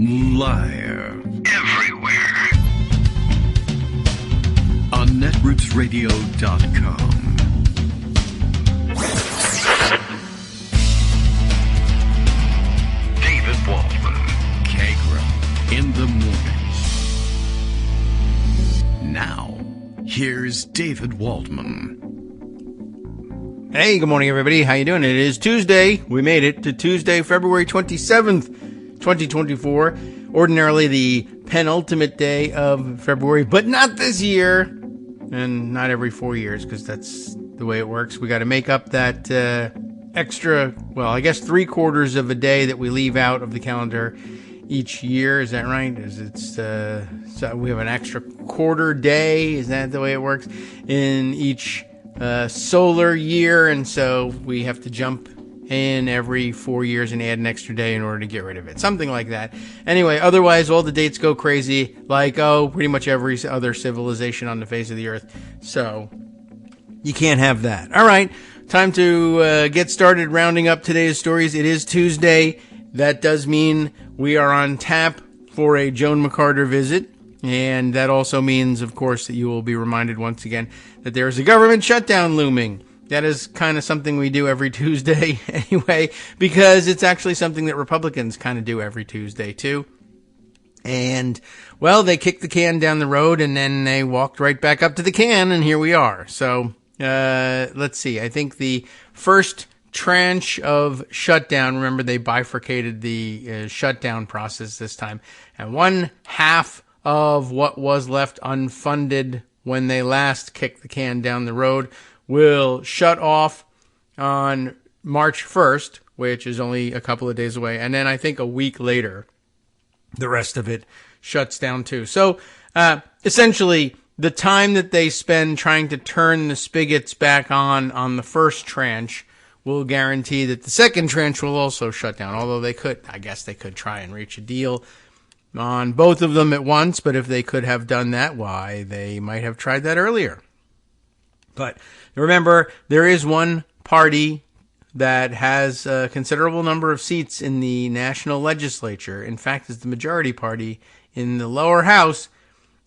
Live. Everywhere. On netrootsradio.com. David Waldman. Kagro. In the morning. Now, here's David Waldman. Hey, good morning, everybody. How you doing? It is Tuesday. We made it to Tuesday, February 27th, 2024. Ordinarily the penultimate day of February, but not this year, and not every 4 years, because that's the way it works. We got to make up that extra, well, I guess 3/4 of a day that we leave out of the calendar each year. Is that right? So we have an extra quarter day. Is that the way it works in each solar year? And so we have to jump in every 4 years and add an extra day in order to get rid of it. Something like that. Anyway, otherwise all the dates go crazy, like, pretty much every other civilization on the face of the earth. So you can't have that. All right, time to get started rounding up today's stories. It is Tuesday. That does mean we are on tap for a Joan McCarter visit. And that also means, of course, that you will be reminded once again that there is a government shutdown looming. That is kind of something we do every Tuesday anyway, because it's actually something that Republicans kind of do every Tuesday too. And, well, they kicked the can down the road and then they walked right back up to the can, and here we are. So, let's see. I think the first tranche of shutdown, remember they bifurcated the shutdown process this time, and one half of what was left unfunded when they last kicked the can down the road will shut off on March 1st, which is only a couple of days away. And then I think a week later, the rest of it shuts down too. So, essentially, the time that they spend trying to turn the spigots back on the first tranche will guarantee that the second tranche will also shut down. Although I guess they could try and reach a deal on both of them at once, but if they could have done that, why, they might have tried that earlier. But remember, there is one party that has a considerable number of seats in the national legislature. In fact, it's the majority party in the lower house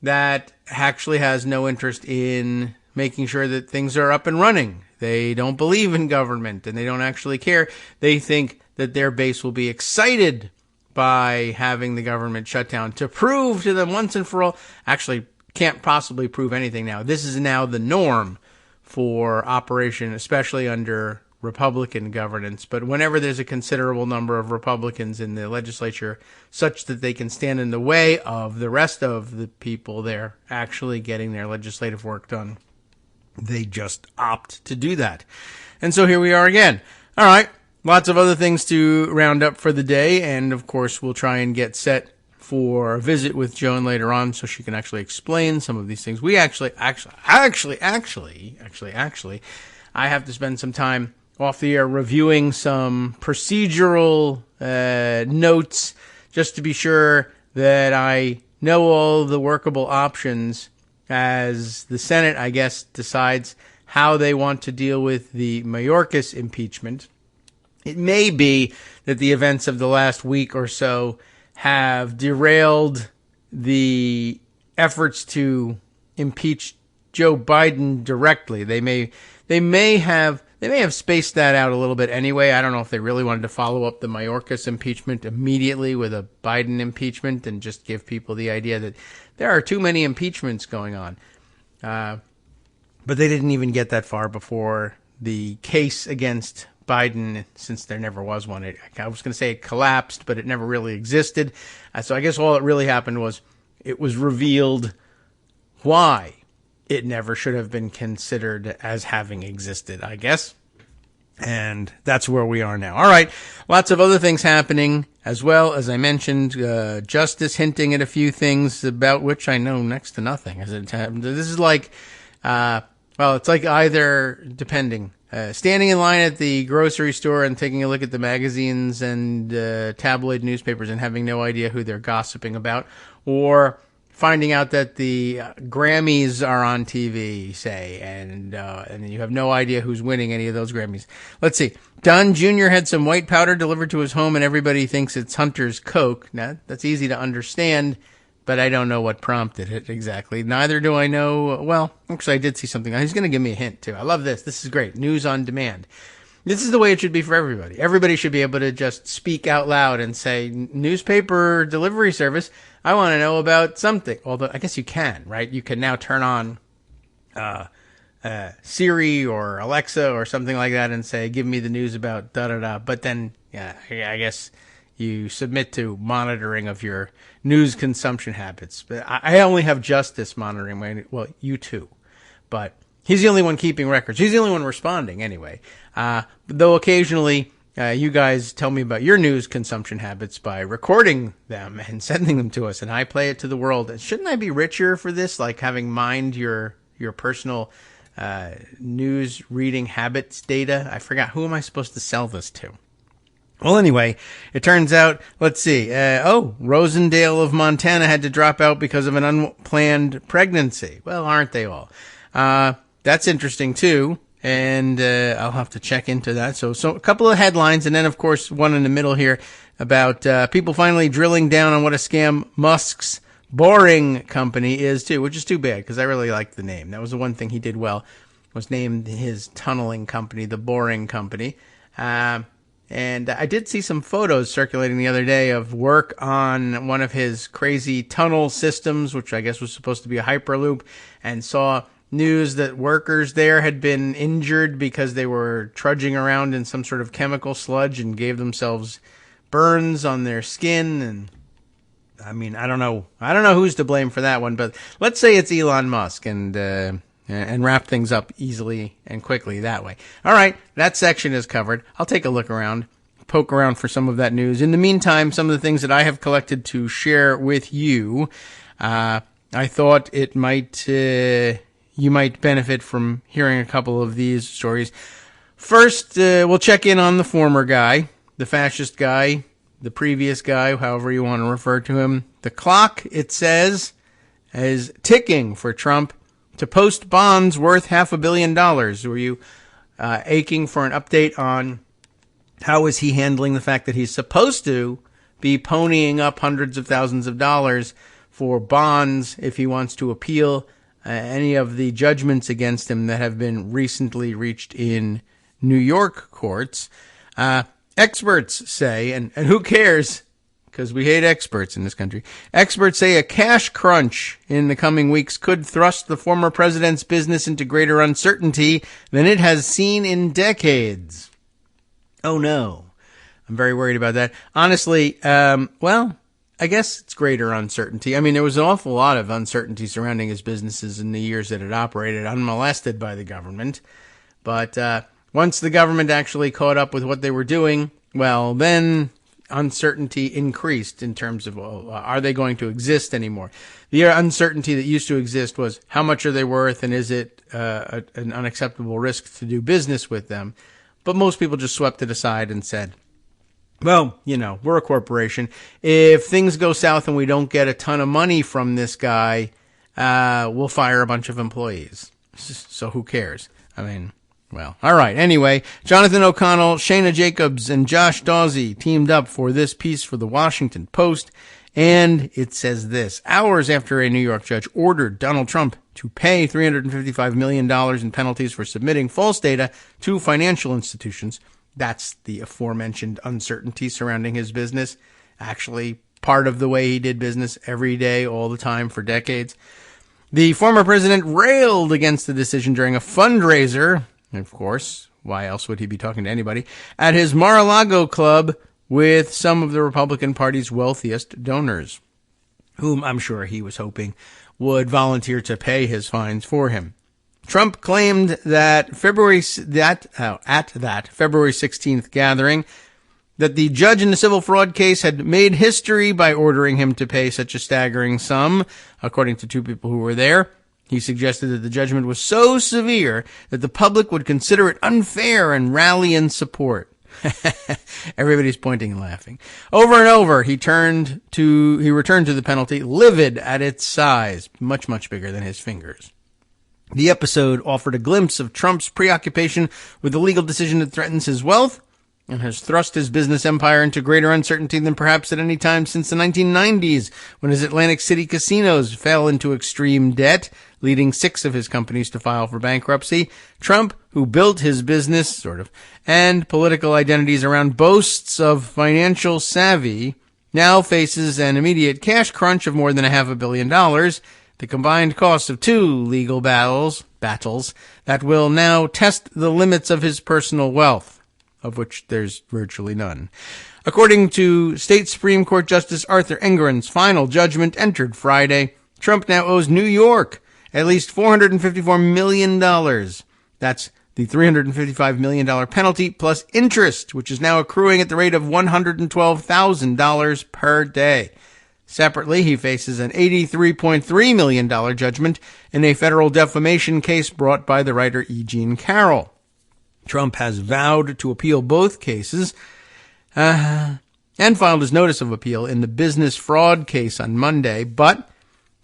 that actually has no interest in making sure that things are up and running. They don't believe in government, and they don't actually care. They think that their base will be excited by having the government shut down to prove to them once and for all, actually can't possibly prove anything now. This is now the norm for operation, especially under Republican governance. But whenever there's a considerable number of Republicans in the legislature such that they can stand in the way of the rest of the people there actually getting their legislative work done, they just opt to do that. And so here we are again. All right. Lots of other things to round up for the day, and of course we'll try and get set for a visit with Joan later on so she can actually explain some of these things. We actually, I have to spend some time off the air reviewing some procedural notes just to be sure that I know all the workable options as the Senate, I guess, decides how they want to deal with the Mayorkas impeachment. It may be that the events of the last week or so have derailed the efforts to impeach Joe Biden directly. They may have spaced that out a little bit anyway. I don't know if they really wanted to follow up the Mayorkas impeachment immediately with a Biden impeachment and just give people the idea that there are too many impeachments going on. But they didn't even get that far before the case against Biden, since there never was one. I was going to say it collapsed, but it never really existed. So I guess all that really happened was it was revealed why it never should have been considered as having existed, I guess. And that's where we are now. All right. Lots of other things happening as well. As I mentioned, Justice hinting at a few things about which I know next to nothing. This is like, it's like either, depending, standing in line at the grocery store and taking a look at the magazines and tabloid newspapers and having no idea who they're gossiping about, or finding out that the Grammys are on TV, say, and you have no idea who's winning any of those Grammys. Let's see. Don Jr. had some white powder delivered to his home, and everybody thinks it's Hunter's Coke. Now, that's easy to understand, but I don't know what prompted it exactly. Neither do I know. Well, actually, I did see something. He's going to give me a hint, too. I love this. This is great. News on demand. This is the way it should be for everybody. Everybody should be able to just speak out loud and say, newspaper delivery service, I want to know about something. Although, I guess you can, right? You can now turn on Siri or Alexa or something like that and say, give me the news about da-da-da. But then, yeah, I guess you submit to monitoring of your news consumption habits. But I only have justice monitoring. Well, you too. But he's the only one keeping records. He's the only one responding anyway. Though occasionally you guys tell me about your news consumption habits by recording them and sending them to us, and I play it to the world. Shouldn't I be richer for this, like having mined your personal news reading habits data? I forgot. Who am I supposed to sell this to? Well, anyway, it turns out, let's see. Rosendale of Montana had to drop out because of an unplanned pregnancy. Well, aren't they all? That's interesting, too. And I'll have to check into that. So a couple of headlines, and then, of course, one in the middle here about people finally drilling down on what a scam Musk's Boring Company is, too, which is too bad, because I really liked the name. That was the one thing he did well, was named his tunneling company, the Boring Company. And I did see some photos circulating the other day of work on one of his crazy tunnel systems, which I guess was supposed to be a Hyperloop, and saw news that workers there had been injured because they were trudging around in some sort of chemical sludge and gave themselves burns on their skin. And I mean, I don't know who's to blame for that one, but let's say it's Elon Musk and wrap things up easily and quickly that way. All right, that section is covered. I'll take a look around, poke around for some of that news. In the meantime, some of the things that I have collected to share with you, I thought it might, you might benefit from hearing a couple of these stories. First, we'll check in on the former guy, the fascist guy, the previous guy, however you want to refer to him. The clock, it says, is ticking for Trump to post bonds worth $500 million. Were you aching for an update on how is he handling the fact that he's supposed to be ponying up hundreds of thousands of dollars for bonds if he wants to appeal any of the judgments against him that have been recently reached in New York courts? Experts say, and who cares, because we hate experts in this country, experts say a cash crunch in the coming weeks could thrust the former president's business into greater uncertainty than it has seen in decades. Oh no, I'm very worried about that. Honestly, I guess it's greater uncertainty. I mean, there was an awful lot of uncertainty surrounding his businesses in the years that it operated unmolested by the government. But once the government actually caught up with what they were doing, well, then uncertainty increased in terms of, are they going to exist anymore? The uncertainty that used to exist was, how much are they worth, and is it an unacceptable risk to do business with them? But most people just swept it aside and said, well, we're a corporation. If things go south and we don't get a ton of money from this guy, we'll fire a bunch of employees. So who cares? I mean, well, all right. Anyway, Jonathan O'Connell, Shayna Jacobs, and Josh Dawsey teamed up for this piece for the Washington Post. And it says this: hours after a New York judge ordered Donald Trump to pay $355 million in penalties for submitting false data to financial institutions. That's the aforementioned uncertainty surrounding his business. Actually, part of the way he did business every day, all the time, for decades. The former president railed against the decision during a fundraiser. Of course, why else would he be talking to anybody? At his Mar-a-Lago club with some of the Republican Party's wealthiest donors, whom I'm sure he was hoping would volunteer to pay his fines for him. Trump claimed that at that February 16th gathering that the judge in the civil fraud case had made history by ordering him to pay such a staggering sum. According to two people who were there, he suggested that the judgment was so severe that the public would consider it unfair and rally in support. Everybody's pointing and laughing. Over and over, he returned to the penalty, livid at its size, much, much bigger than his fingers. The episode offered a glimpse of Trump's preoccupation with the legal decision that threatens his wealth and has thrust his business empire into greater uncertainty than perhaps at any time since the 1990s, when his Atlantic City casinos fell into extreme debt, leading 6 of his companies to file for bankruptcy. Trump, who built his business, sort of, and political identities around boasts of financial savvy, now faces an immediate cash crunch of more than $500 million, the combined cost of 2 legal battles that will now test the limits of his personal wealth, of which there's virtually none. According to State Supreme Court Justice Arthur Engoron's final judgment entered Friday, Trump now owes New York at least $454 million. That's the $355 million penalty plus interest, which is now accruing at the rate of $112,000 per day. Separately, he faces an $83.3 million judgment in a federal defamation case brought by the writer E. Jean Carroll. Trump has vowed to appeal both cases and filed his notice of appeal in the business fraud case on Monday, but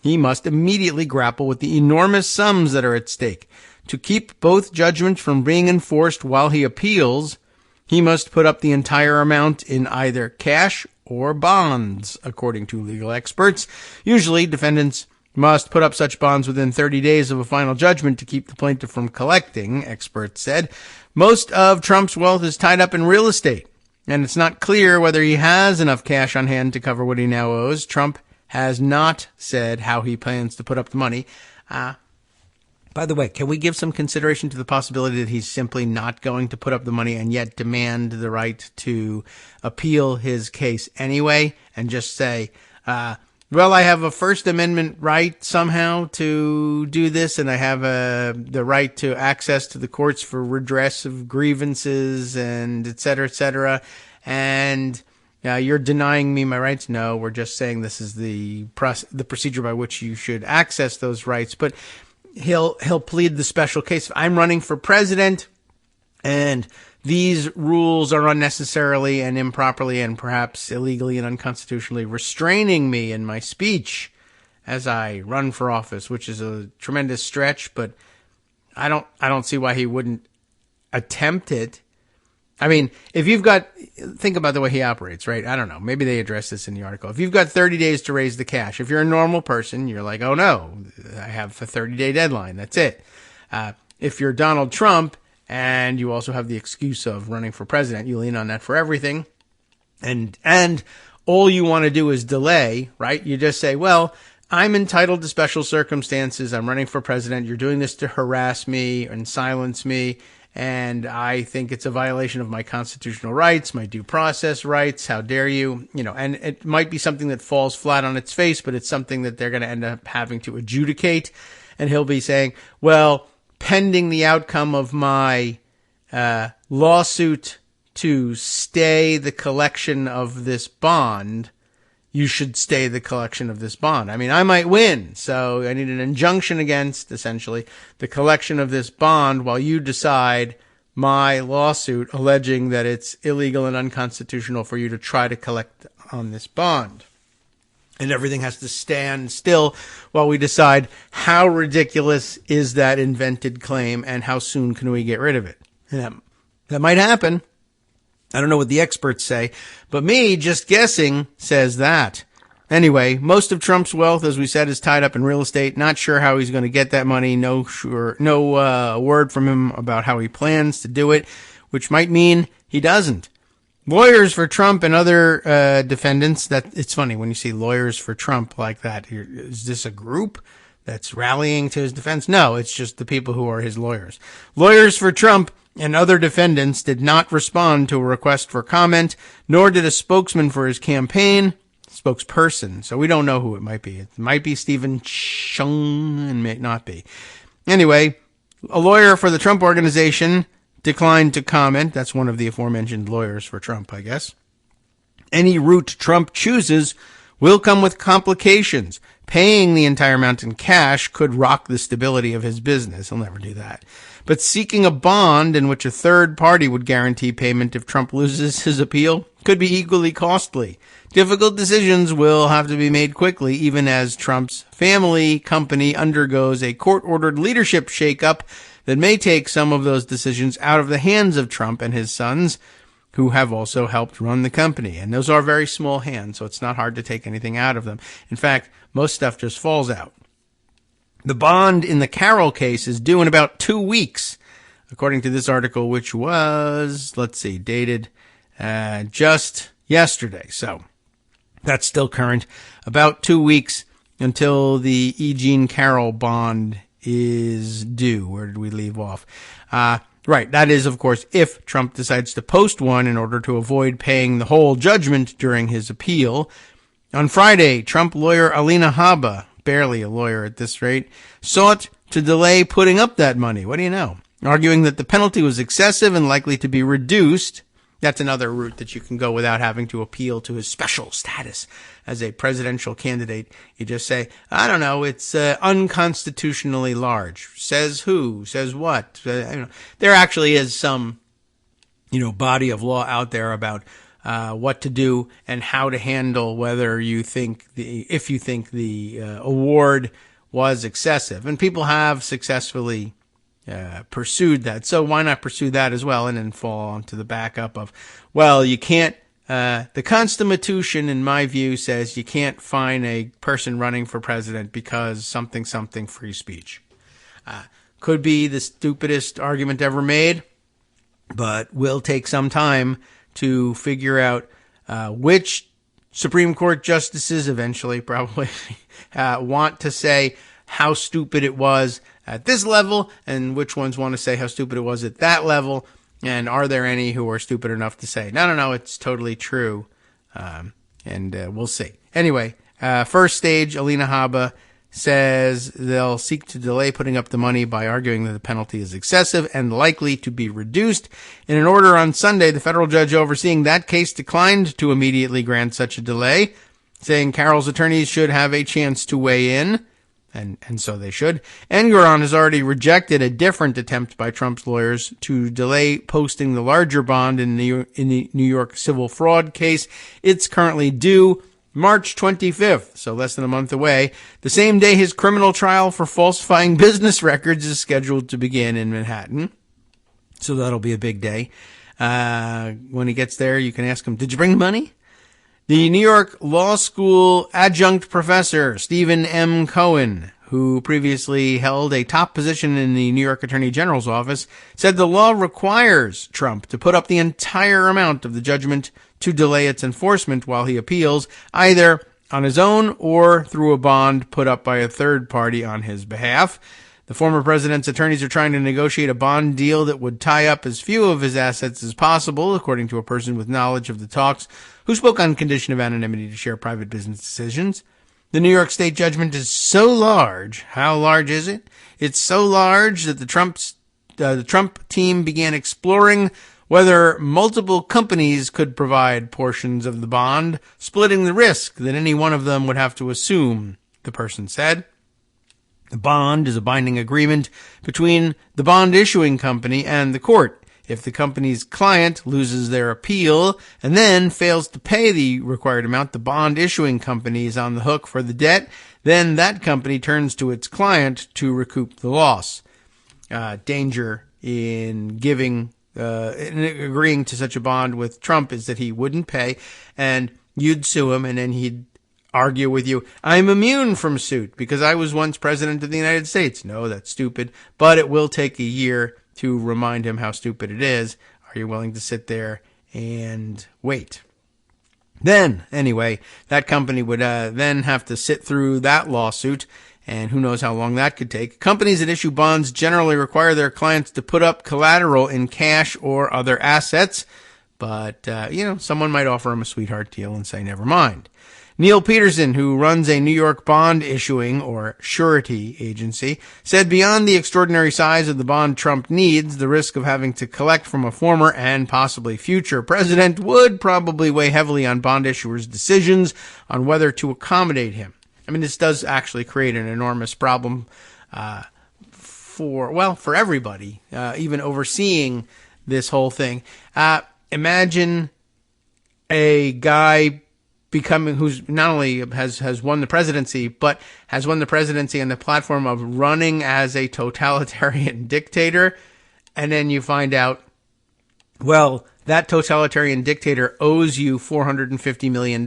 he must immediately grapple with the enormous sums that are at stake. To keep both judgments from being enforced while he appeals, he must put up the entire amount in either cash or bonds, according to legal experts. Usually, defendants must put up such bonds within 30 days of a final judgment to keep the plaintiff from collecting, experts said. Most of Trump's wealth is tied up in real estate, and it's not clear whether he has enough cash on hand to cover what he now owes. Trump has not said how he plans to put up the money. By the way, can we give some consideration to the possibility that he's simply not going to put up the money and yet demand the right to appeal his case anyway and just say, well, I have a First Amendment right somehow to do this, and I have the right to access to the courts for redress of grievances and et cetera, and you're denying me my rights? No, we're just saying this is the procedure by which you should access those rights. But he'll plead the special case. I'm running for president, and these rules are unnecessarily and improperly and perhaps illegally and unconstitutionally restraining me in my speech as I run for office, which is a tremendous stretch, but I don't see why he wouldn't attempt it. I mean, think about the way he operates, right? I don't know. Maybe they address this in the article. If you've got 30 days to raise the cash, if you're a normal person, you're like, oh no, I have a 30-day deadline. That's it. If you're Donald Trump and you also have the excuse of running for president, you lean on that for everything. And all you want to do is delay, right? You just say, well, I'm entitled to special circumstances. I'm running for president. You're doing this to harass me and silence me. And I think it's a violation of my constitutional rights, my due process rights. How dare you? And it might be something that falls flat on its face, but it's something that they're going to end up having to adjudicate. And he'll be saying, well, pending the outcome of my lawsuit to stay the collection of this bond, you should stay the collection of this bond. I mean, I might win, so I need an injunction against, essentially, the collection of this bond while you decide my lawsuit alleging that it's illegal and unconstitutional for you to try to collect on this bond. And everything has to stand still while we decide how ridiculous is that invented claim and how soon can we get rid of it. And that might happen. I don't know what the experts say, but me just guessing says that. Anyway, most of Trump's wealth, as we said, is tied up in real estate. Not sure how he's going to get that money. No word from him about how he plans to do it, which might mean he doesn't. Lawyers for Trump and other defendants, that it's funny when you see lawyers for Trump like that. Is this a group that's rallying to his defense? No, it's just the people who are his lawyers. Lawyers for Trump and other defendants did not respond to a request for comment, nor did a spokesman for his campaign, spokesperson. So we don't know who it might be. It might be Stephen Chung and may not be. Anyway, a lawyer for the Trump Organization declined to comment. That's one of the aforementioned lawyers for Trump, I guess. Any route Trump chooses will come with complications. Paying the entire amount in cash could rock the stability of his business. He'll never do that. But seeking a bond in which a third party would guarantee payment if Trump loses his appeal could be equally costly. Difficult decisions will have to be made quickly, even as Trump's family company undergoes a court-ordered leadership shakeup that may take some of those decisions out of the hands of Trump and his sons, who have also helped run the company. And those are very small hands, so it's not hard to take anything out of them. In fact, most stuff just falls out. The bond in the Carroll case is due in about 2 weeks, according to this article, which was, dated just yesterday. So that's still current. About 2 weeks until the E. Jean Carroll bond is due. Where did we leave off? Right. That is, of course, if Trump decides to post one in order to avoid paying the whole judgment during his appeal. On Friday, Trump lawyer Alina Habba, barely a lawyer at this rate, sought to delay putting up that money. What do you know? Arguing that the penalty was excessive and likely to be reduced. That's another route that you can go without having to appeal to his special status as a presidential candidate. You just say, I don't know, it's unconstitutionally large. Says who? Says what? There actually is some, body of law out there about what to do and how to handle whether you think if you think the award was excessive. And people have successfully pursued that. So why not pursue that as well and then fall onto the backup of, well, you can't, the Constitution, in my view, says you can't fine a person running for president because something free speech. Could be the stupidest argument ever made, but will take some time to figure out which Supreme Court justices eventually probably want to say how stupid it was at this level, and which ones want to say how stupid it was at that level, and are there any who are stupid enough to say, no, it's totally true, and we'll see. Anyway, first stage, Alina Habba says they'll seek to delay putting up the money by arguing that the penalty is excessive and likely to be reduced. In an order on Sunday, the federal judge overseeing that case declined to immediately grant such a delay, saying Carroll's attorneys should have a chance to weigh in. And so they should. Engoron has already rejected a different attempt by Trump's lawyers to delay posting the larger bond in the New York civil fraud case. It's currently due March 25th, so less than a month away, the same day his criminal trial for falsifying business records is scheduled to begin in Manhattan. So that'll be a big day. When he gets there, you can ask him, did you bring the money? The New York Law School adjunct professor, Stephen M. Cohen, who previously held a top position in the New York Attorney General's office, said the law requires Trump to put up the entire amount of the judgment to delay its enforcement while he appeals, either on his own or through a bond put up by a third party on his behalf. The former president's attorneys are trying to negotiate a bond deal that would tie up as few of his assets as possible, according to a person with knowledge of the talks, who spoke on condition of anonymity to share private business decisions. The New York State judgment is so large. How large is it? It's so large that the Trump team began exploring whether multiple companies could provide portions of the bond, splitting the risk that any one of them would have to assume, the person said. The bond is a binding agreement between the bond issuing company and the court. If the company's client loses their appeal and then fails to pay the required amount, the bond issuing company is on the hook for the debt. Then that company turns to its client to recoup the loss. Danger in agreeing to such a bond with Trump is that he wouldn't pay, and you'd sue him, and then he'd argue with you, I'm immune from suit because I was once president of the United States. No, that's stupid, but it will take a year to remind him how stupid it is. Are you willing to sit there and wait? Then, anyway, that company would then have to sit through that lawsuit, and who knows how long that could take. Companies that issue bonds generally require their clients to put up collateral in cash or other assets, but, someone might offer him a sweetheart deal and say, never mind. Neil Peterson, who runs a New York bond issuing or surety agency, said beyond the extraordinary size of the bond Trump needs, the risk of having to collect from a former and possibly future president would probably weigh heavily on bond issuers' decisions on whether to accommodate him. I mean, this does actually create an enormous problem for everybody, even overseeing this whole thing. Imagine a guy who's not only has won the presidency, but has won the presidency on the platform of running as a totalitarian dictator. And then you find out, well, that totalitarian dictator owes you $450 million.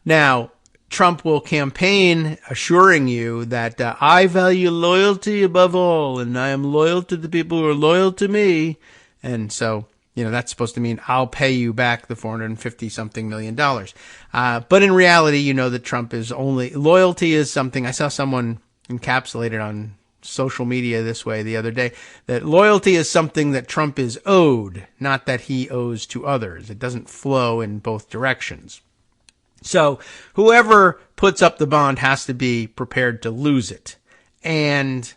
Now, Trump will campaign assuring you that I value loyalty above all, and I am loyal to the people who are loyal to me. And so, that's supposed to mean I'll pay you back the $450-something million. But in reality, that Trump is loyalty is something. I saw someone encapsulated on social media this way the other day, that loyalty is something that Trump is owed, not that he owes to others. It doesn't flow in both directions. So whoever puts up the bond has to be prepared to lose it. And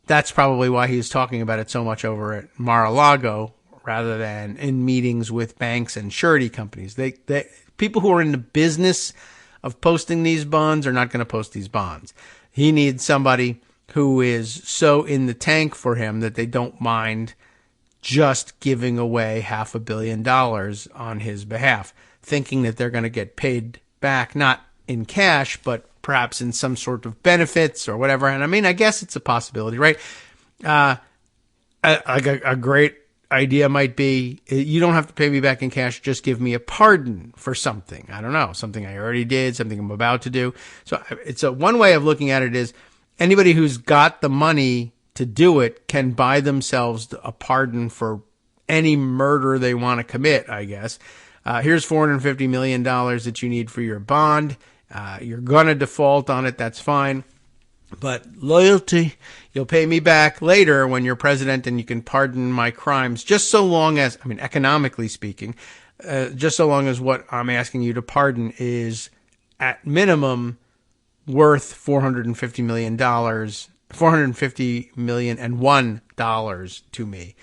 that's probably why he's talking about it so much over at Mar-a-Lago rather than in meetings with banks and surety companies. They people who are in the business of posting these bonds are not going to post these bonds. He needs somebody who is so in the tank for him that they don't mind just giving away $500 million on his behalf, thinking that they're going to get paid back, not in cash, but perhaps in some sort of benefits or whatever. And I guess it's a possibility, right? A great idea might be, you don't have to pay me back in cash, just give me a pardon for something. I don't know, something I already did, something I'm about to do. So it's one way of looking at it is anybody who's got the money to do it can buy themselves a pardon for any murder they want to commit, I guess. Here's $450 million that you need for your bond. You're going to default on it. That's fine. But loyalty, you'll pay me back later when you're president and you can pardon my crimes, just so long as, economically speaking, just so long as what I'm asking you to pardon is at minimum worth $450 million, $450 million and $1 to me.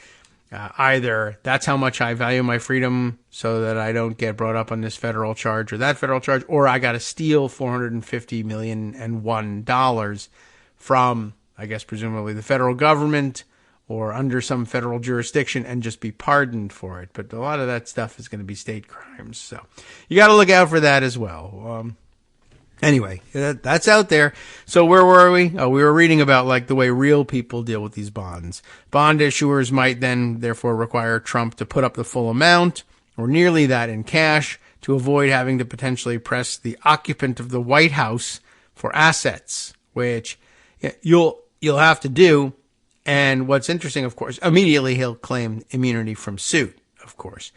Either that's how much I value my freedom so that I don't get brought up on this federal charge or that federal charge, or I got to steal $450 million and $1 from, I guess, presumably the federal government or under some federal jurisdiction and just be pardoned for it. But a lot of that stuff is going to be state crimes. So you got to look out for that as well. Anyway, that's out there. So where were we? Oh, we were reading about the way real people deal with these bonds. Bond issuers might then therefore require Trump to put up the full amount or nearly that in cash to avoid having to potentially press the occupant of the White House for assets, which you'll have to do. And what's interesting, of course, immediately he'll claim immunity from suit, of course.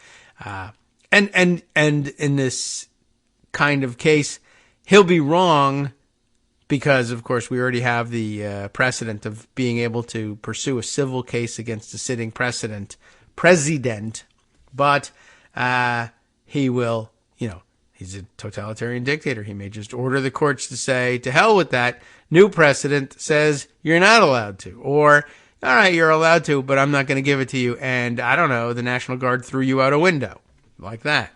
And in this kind of case, he'll be wrong because, of course, we already have the precedent of being able to pursue a civil case against a sitting president, but he will, he's a totalitarian dictator. He may just order the courts to say, to hell with that. New precedent says you're not allowed to. Or, all right, you're allowed to, but I'm not going to give it to you. And I don't know, the National Guard threw you out a window like that.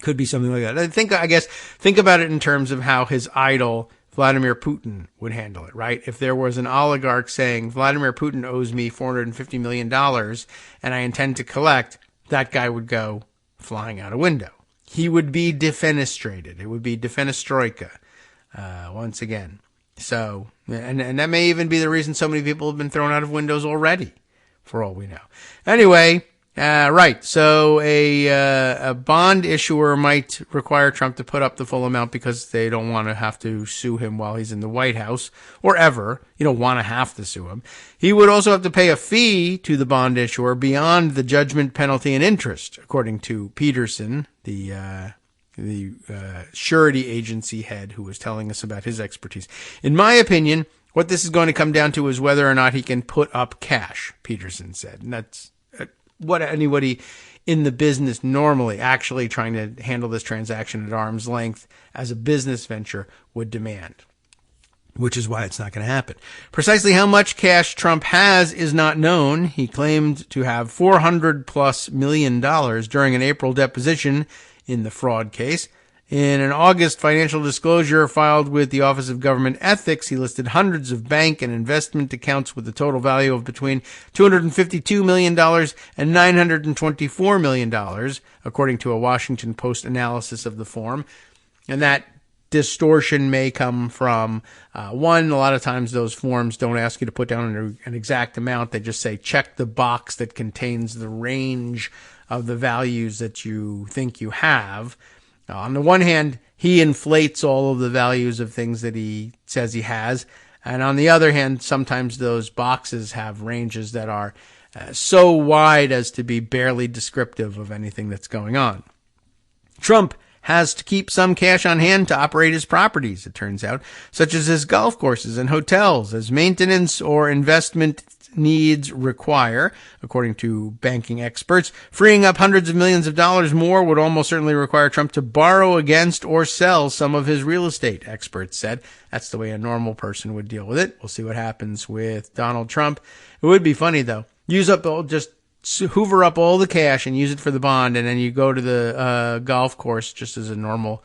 Could be something like that. Think about it in terms of how his idol, Vladimir Putin, would handle it, right? If there was an oligarch saying, Vladimir Putin owes me $450 million and I intend to collect, that guy would go flying out a window. He would be defenestrated. It would be defenestroika, once again. So, and that may even be the reason so many people have been thrown out of windows already, for all we know. Anyway, right. So a bond issuer might require Trump to put up the full amount because they don't want to have to sue him while he's in the White House or ever. You don't want to have to sue him. He would also have to pay a fee to the bond issuer beyond the judgment, penalty, and interest, according to Peterson, the surety agency head who was telling us about his expertise. In my opinion, what this is going to come down to is whether or not he can put up cash, Peterson said. And that's what anybody in the business normally actually trying to handle this transaction at arm's length as a business venture would demand, which is why it's not going to happen. Precisely how much cash Trump has is not known. He claimed to have $400+ million during an April deposition in the fraud case. In an August financial disclosure filed with the Office of Government Ethics, he listed hundreds of bank and investment accounts with a total value of between $252 million and $924 million, according to a Washington Post analysis of the form. And that distortion may come from, one, a lot of times those forms don't ask you to put down an exact amount. They just say check the box that contains the range of the values that you think you have. On the one hand, he inflates all of the values of things that he says he has. And on the other hand, sometimes those boxes have ranges that are so wide as to be barely descriptive of anything that's going on. Trump has to keep some cash on hand to operate his properties, it turns out, such as his golf courses and hotels, as maintenance or investment needs require, according to banking experts. Freeing up hundreds of millions of dollars more would almost certainly require Trump to borrow against or sell some of his real estate, experts said. That's the way a normal person would deal with it. We'll see what happens with Donald Trump. It would be funny, though. Just hoover up all the cash and use it for the bond, and then you go to the golf course just as a normal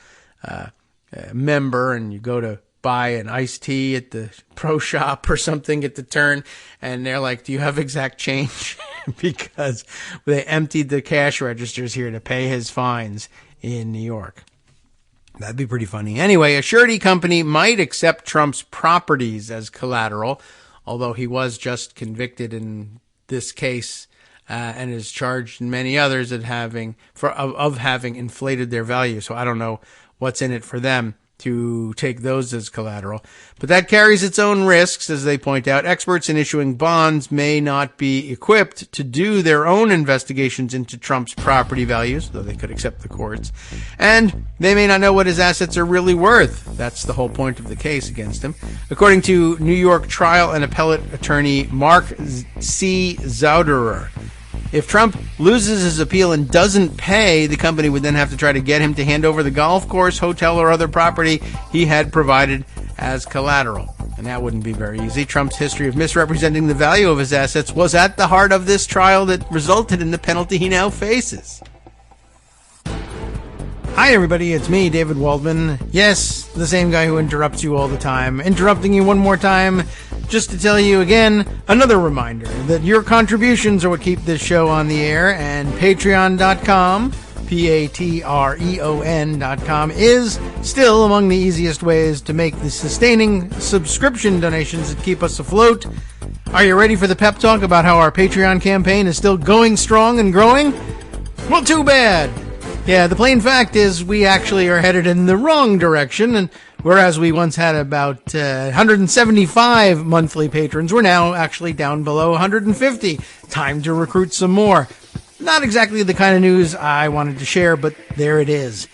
member, and you go to buy an iced tea at the pro shop or something at the turn, and they're like, do you have exact change? Because they emptied the cash registers here to pay his fines in New York. That'd be pretty funny. Anyway, a surety company might accept Trump's properties as collateral, although he was just convicted in this case and is charged in many others of having inflated their value. So I don't know what's in it for them to take those as collateral. But that carries its own risks, as they point out. Experts in issuing bonds may not be equipped to do their own investigations into Trump's property values, though they could accept the courts. And they may not know what his assets are really worth. That's the whole point of the case against him. According to New York trial and appellate attorney Mark C. Zauderer, if Trump loses his appeal and doesn't pay, the company would then have to try to get him to hand over the golf course, hotel, or other property he had provided as collateral. And that wouldn't be very easy. Trump's history of misrepresenting the value of his assets was at the heart of this trial that resulted in the penalty he now faces. Hi, everybody. It's me, David Waldman. Yes, the same guy who interrupts you all the time. Interrupting you one more time just to tell you again, another reminder that your contributions are what keep this show on the air, and patreon.com, patreon.com, is still among the easiest ways to make the sustaining subscription donations that keep us afloat. Are you ready for the pep talk about how our Patreon campaign is still going strong and growing? Well, too bad. Yeah, the plain fact is we actually are headed in the wrong direction, and whereas we once had about 175 monthly patrons, we're now actually down below 150. Time to recruit some more. Not exactly the kind of news I wanted to share, but there it is.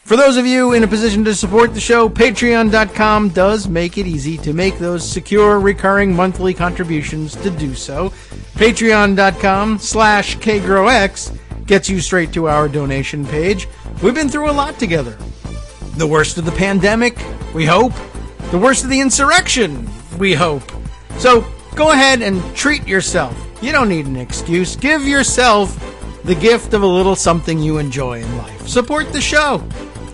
For those of you in a position to support the show, patreon.com does make it easy to make those secure, recurring monthly contributions to do so. Patreon.com/KagroX gets you straight to our donation page. We've been through a lot together. The worst of the pandemic, we hope. The worst of the insurrection, we hope. So go ahead and treat yourself. You don't need an excuse. Give yourself the gift of a little something you enjoy in life. Support the show.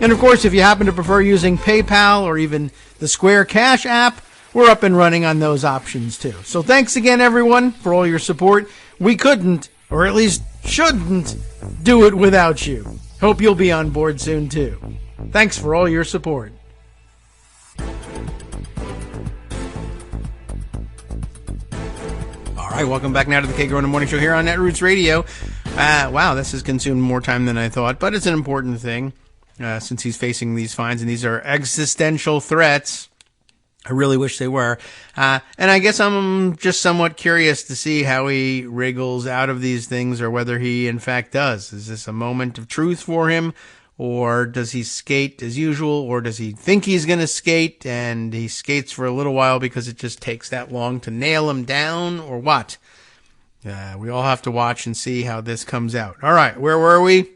And of course, if you happen to prefer using PayPal or even the Square Cash app, we're up and running on those options too. So thanks again, everyone, for all your support. We couldn't, or at least shouldn't, do it without you. Hope you'll be on board soon too. Thanks for all your support. All right, welcome back now to the Kagro in the Morning Show here on Netroots Radio. Wow, this has consumed more time than I thought, but it's an important thing since he's facing these fines, and these are existential threats. I really wish they were. And I guess I'm just somewhat curious to see how he wriggles out of these things, or whether he in fact does. Is this a moment of truth for him? Or does he skate as usual? Or does he think he's going to skate and he skates for a little while because it just takes that long to nail him down? Or what? We all have to watch and see how this comes out. All right, where were we?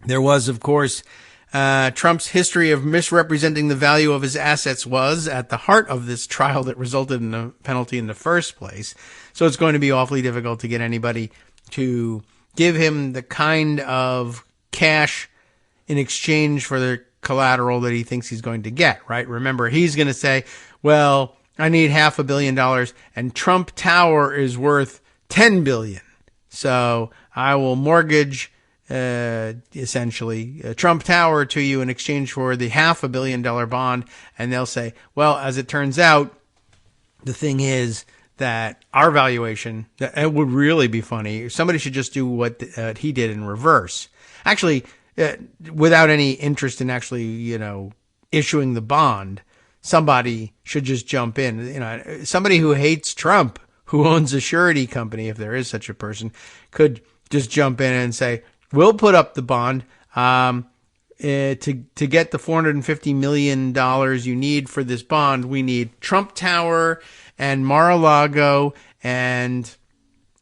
There was, of course, Trump's history of misrepresenting the value of his assets was at the heart of this trial that resulted in a penalty in the first place. So it's going to be awfully difficult to get anybody to give him the kind of cash in exchange for their collateral that he thinks he's going to get, right? Remember, he's going to say, well, I need $500 million and Trump Tower is worth $10 billion. So I will mortgage, essentially Trump Tower to you in exchange for the $500 million bond. And they'll say, well, as it turns out, the thing is that our valuation, it would really be funny. Somebody should just do what he did in reverse. Actually, without any interest in actually, issuing the bond, somebody should just jump in. Somebody who hates Trump, who owns a surety company, if there is such a person, could just jump in and say, we'll put up the bond to get the $450 million you need for this bond. We need Trump Tower and Mar-a-Lago and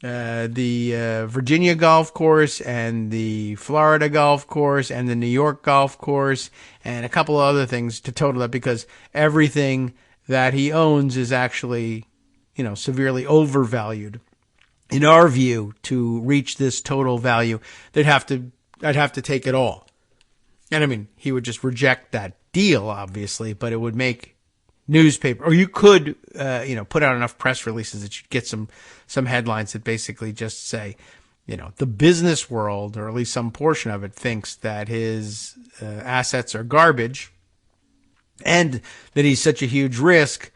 the Virginia golf course and the Florida golf course and the New York golf course and a couple of other things to total that, because everything that he owns is actually, severely overvalued. In our view, to reach this total value, I'd have to take it all. And he would just reject that deal, obviously, but it would make newspaper, or you could, put out enough press releases that you'd get some headlines that basically just say, the business world, or at least some portion of it, thinks that his assets are garbage and that he's such a huge risk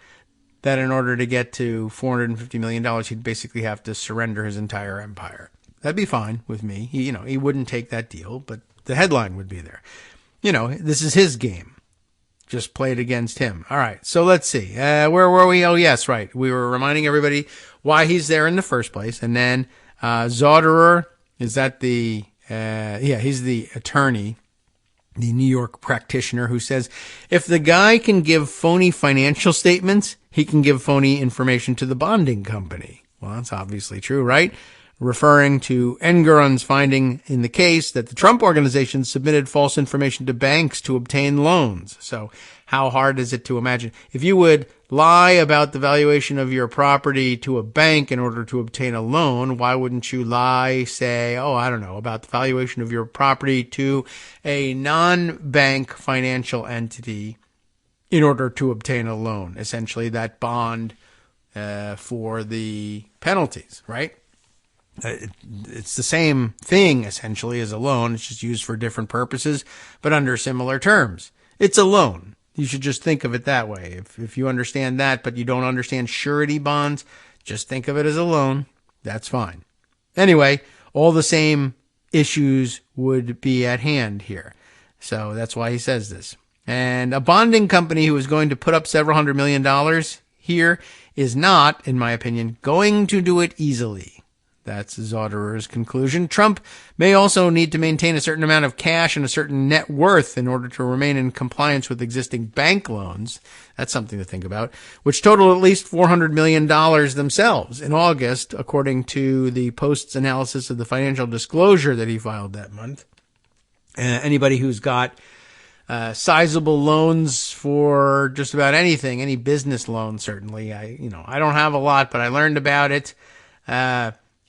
that in order to get to $450 million, he'd basically have to surrender his entire empire. That'd be fine with me. He wouldn't take that deal, but the headline would be there. This is his game. Just play it against him. All right. So let's see. Where were we? Oh, yes, right. We were reminding everybody why he's there in the first place. And then, Zauderer, is that he's the attorney, the New York practitioner who says, if the guy can give phony financial statements, he can give phony information to the bonding company. Well, that's obviously true, right? Referring to Engoron's finding in the case that the Trump organization submitted false information to banks to obtain loans. So how hard is it to imagine? If you would lie about the valuation of your property to a bank in order to obtain a loan, why wouldn't you lie, say, about the valuation of your property to a non-bank financial entity in order to obtain a loan? Essentially, that bond for the penalties, right? It's the same thing, essentially, as a loan. It's just used for different purposes, but under similar terms. It's a loan. You should just think of it that way. If you understand that, but you don't understand surety bonds, just think of it as a loan. That's fine. Anyway, all the same issues would be at hand here. So that's why he says this. And a bonding company who is going to put up several $100 million here is not, in my opinion, going to do it easily. That's Zauderer's conclusion. Trump may also need to maintain a certain amount of cash and a certain net worth in order to remain in compliance with existing bank loans. That's something to think about, which total at least $400 million themselves in August, according to the Post's analysis of the financial disclosure that he filed that month. Anybody who's got sizable loans for just about anything, any business loan, certainly. I don't have a lot, but I learned about it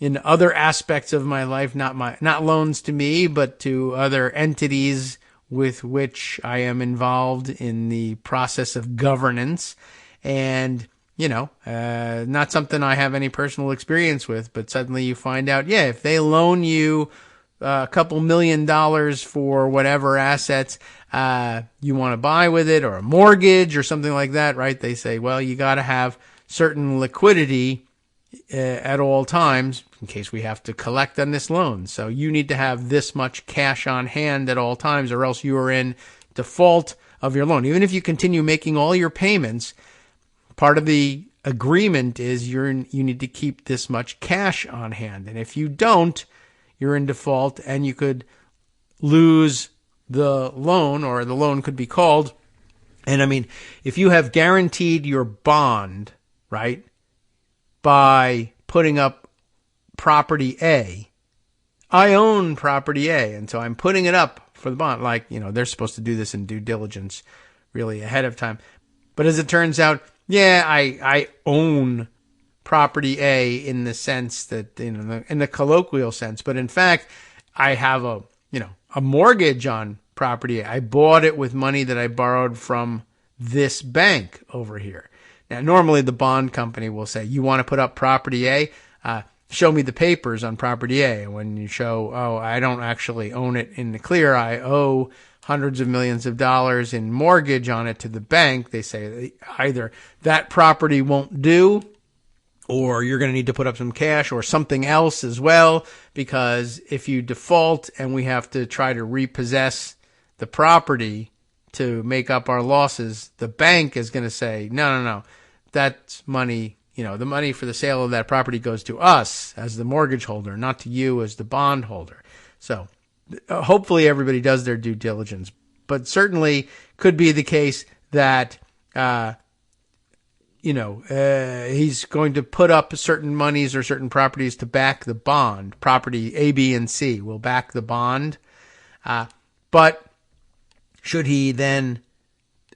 in other aspects of my life, not loans to me, but to other entities with which I am involved in the process of governance. And, not something I have any personal experience with, but suddenly you find out, if they loan you a couple $1 million for whatever assets you want to buy with it, or a mortgage or something like that, right? They say, well, you got to have certain liquidity at all times in case we have to collect on this loan. So you need to have this much cash on hand at all times, or else you are in default of your loan. Even if you continue making all your payments, part of the agreement is you need to keep this much cash on hand. And if you don't, you're in default and you could lose the loan, or the loan could be called. And if you have guaranteed your bond, right, by putting up property A, I own property A, and so I'm putting it up for the bond. They're supposed to do this in due diligence really ahead of time. But as it turns out, I own property A in the sense that, in the colloquial sense, but in fact, I have a mortgage on property A. I bought it with money that I borrowed from this bank over here. Now, normally the bond company will say, you want to put up property A? Show me the papers on property A. And when you show, oh, I don't actually own it in the clear, I owe hundreds of millions of dollars in mortgage on it to the bank, they say either that property won't do, or you're going to need to put up some cash or something else as well, because if you default and we have to try to repossess the property to make up our losses, the bank is going to say, no, that's money, the money for the sale of that property goes to us as the mortgage holder, not to you as the bond holder. So hopefully everybody does their due diligence, but certainly could be the case that, he's going to put up certain monies or certain properties to back the bond. Property A, B, and C will back the bond. But should he then,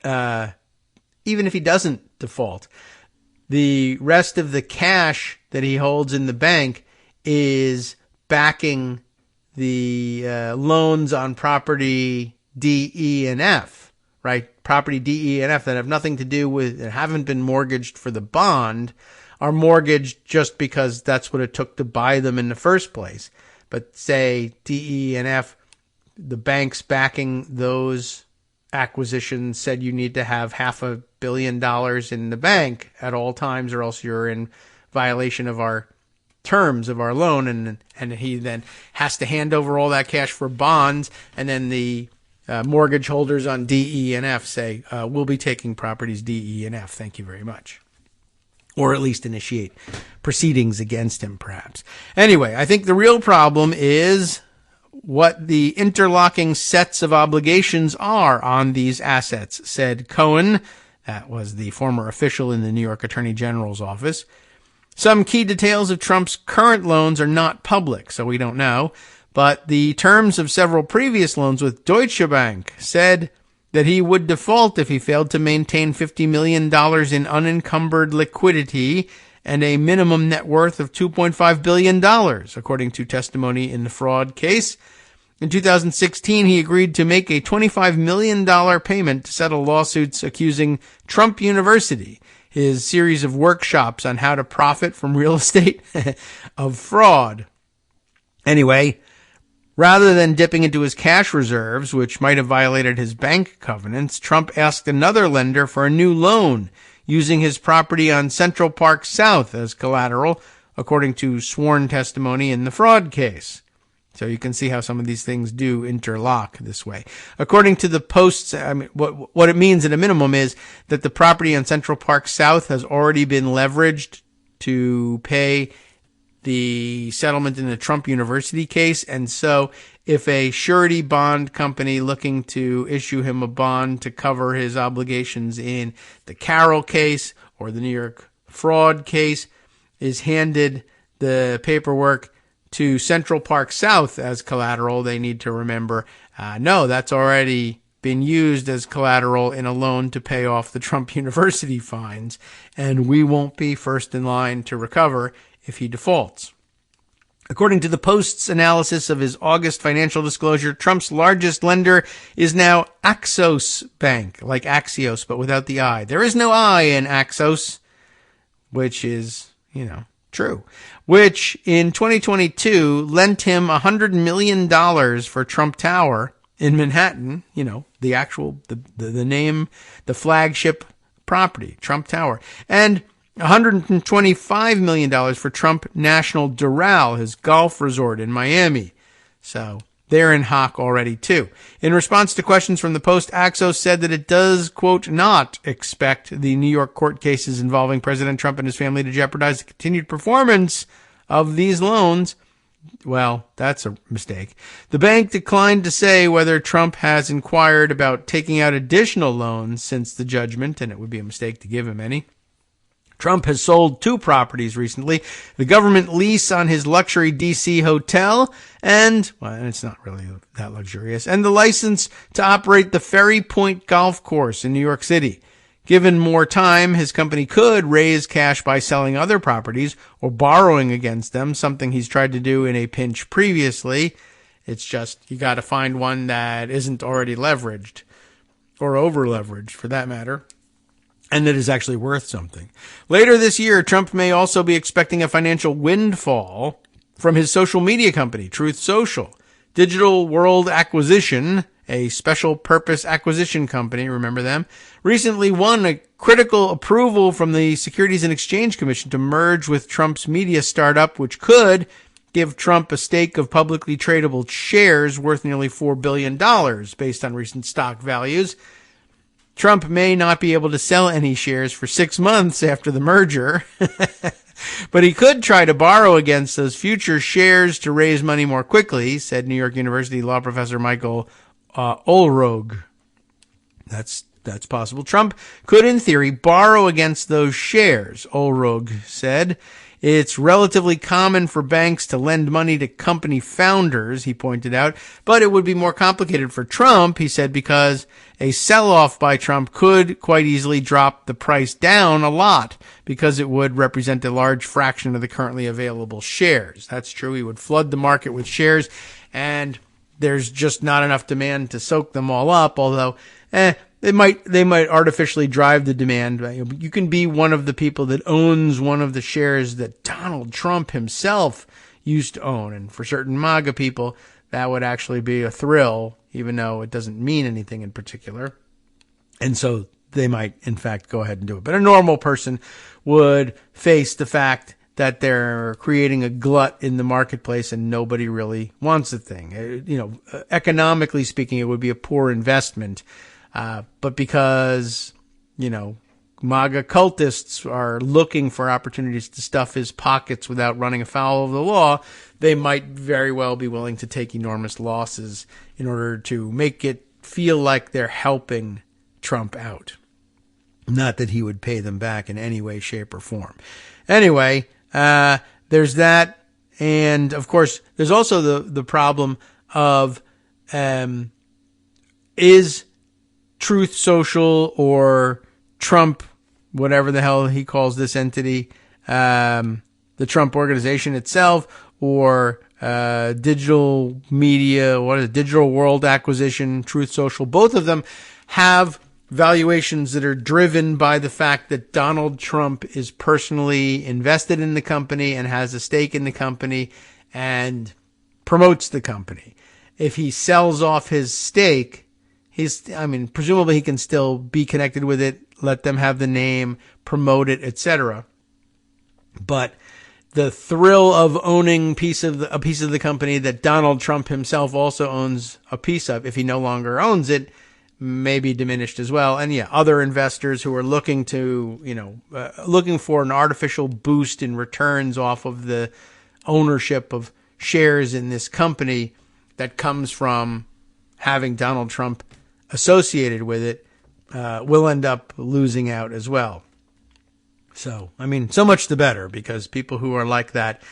even if he doesn't default, the rest of the cash that he holds in the bank is backing the loans on property D, E, and F, right? Property D, E, and F that have nothing to do with, and haven't been mortgaged for the bond, are mortgaged just because that's what it took to buy them in the first place. But say D, E, and F, the banks backing those acquisitions said you need to have $500 million in the bank at all times, or else you're in violation of our terms of our loan, and he then has to hand over all that cash for bonds, and then the mortgage holders on D, E, and F say, we'll be taking properties D, E, and F. Thank you very much. Or at least initiate proceedings against him, perhaps. Anyway, I think the real problem is what the interlocking sets of obligations are on these assets, said Cohen. That was the former official in the New York Attorney General's office. Some key details of Trump's current loans are not public, so we don't know. But the terms of several previous loans with Deutsche Bank said that he would default if he failed to maintain $50 million in unencumbered liquidity and a minimum net worth of $2.5 billion, according to testimony in the fraud case. In 2016, he agreed to make a $25 million payment to settle lawsuits accusing Trump University, his series of workshops on how to profit from real estate, of fraud. Anyway, rather than dipping into his cash reserves, which might have violated his bank covenants, Trump asked another lender for a new loan, using his property on Central Park South as collateral, according to sworn testimony in the fraud case. So you can see how some of these things do interlock this way. According to the Post's, what it means at a minimum is that the property on Central Park South has already been leveraged to pay the settlement in the Trump University case. And so if a surety bond company looking to issue him a bond to cover his obligations in the Carroll case or the New York fraud case is handed the paperwork to Central Park South as collateral, they need to remember, no, that's already been used as collateral in a loan to pay off the Trump University fines, and we won't be first in line to recover if he defaults. According to the Post's analysis of his August financial disclosure, Trump's largest lender is now Axos Bank, like Axios, but without the I. There is no I in Axos, which is, true, which in 2022 lent him $100 million for Trump Tower in Manhattan, the actual, the name, the flagship property, Trump Tower, and $125 million for Trump National Doral, his golf resort in Miami. So they're in hock already too. In response to questions from the Post, Axos said that it does, quote, not expect the New York court cases involving President Trump and his family to jeopardize the continued performance of these loans. Well, that's a mistake. The bank declined to say whether Trump has inquired about taking out additional loans since the judgment, and it would be a mistake to give him any. Trump has sold 2 properties recently, the government lease on his luxury D.C. hotel, and it's not really that luxurious, and the license to operate the Ferry Point Golf Course in New York City. Given more time, his company could raise cash by selling other properties or borrowing against them, something he's tried to do in a pinch previously. It's just you got to find one that isn't already leveraged or over-leveraged, for that matter, and that is actually worth something. Later this year, Trump may also be expecting a financial windfall from his social media company, Truth Social. Digital World Acquisition, a special purpose acquisition company, remember them, recently won a critical approval from the Securities and Exchange Commission to merge with Trump's media startup, which could give Trump a stake of publicly tradable shares worth nearly $4 billion based on recent stock values. Trump may not be able to sell any shares for 6 months after the merger, but he could try to borrow against those future shares to raise money more quickly, said New York University law professor Michael Olroge. That's possible. Trump could, in theory, borrow against those shares, Olroge said. It's relatively common for banks to lend money to company founders, he pointed out, but it would be more complicated for Trump, he said, because a sell-off by Trump could quite easily drop the price down a lot because it would represent a large fraction of the currently available shares. That's true. He would flood the market with shares, and there's just not enough demand to soak them all up, although they might artificially drive the demand. You can be one of the people that owns one of the shares that Donald Trump himself used to own. And for certain MAGA people, that would actually be a thrill, even though it doesn't mean anything in particular. And so they might, in fact, go ahead and do it. But a normal person would face the fact that they're creating a glut in the marketplace and nobody really wants the thing. Economically speaking, it would be a poor investment. But because, MAGA cultists are looking for opportunities to stuff his pockets without running afoul of the law, they might very well be willing to take enormous losses in order to make it feel like they're helping Trump out. Not that he would pay them back in any way, shape, or form. Anyway, there's that. And, of course, there's also the problem of is Truth Social or Trump, whatever the hell he calls this entity, the Trump organization itself, or digital media, Digital World Acquisition, Truth Social, both of them have valuations that are driven by the fact that Donald Trump is personally invested in the company and has a stake in the company and promotes the company. If he sells off his stake, presumably he can still be connected with it, let them have the name, promote it, etc. But the thrill of owning a piece of the company that Donald Trump himself also owns a piece of, if he no longer owns it, may be diminished as well. And other investors who are looking for an artificial boost in returns off of the ownership of shares in this company that comes from having Donald Trump associated with it, will end up losing out as well. So, so much the better, because people who are like that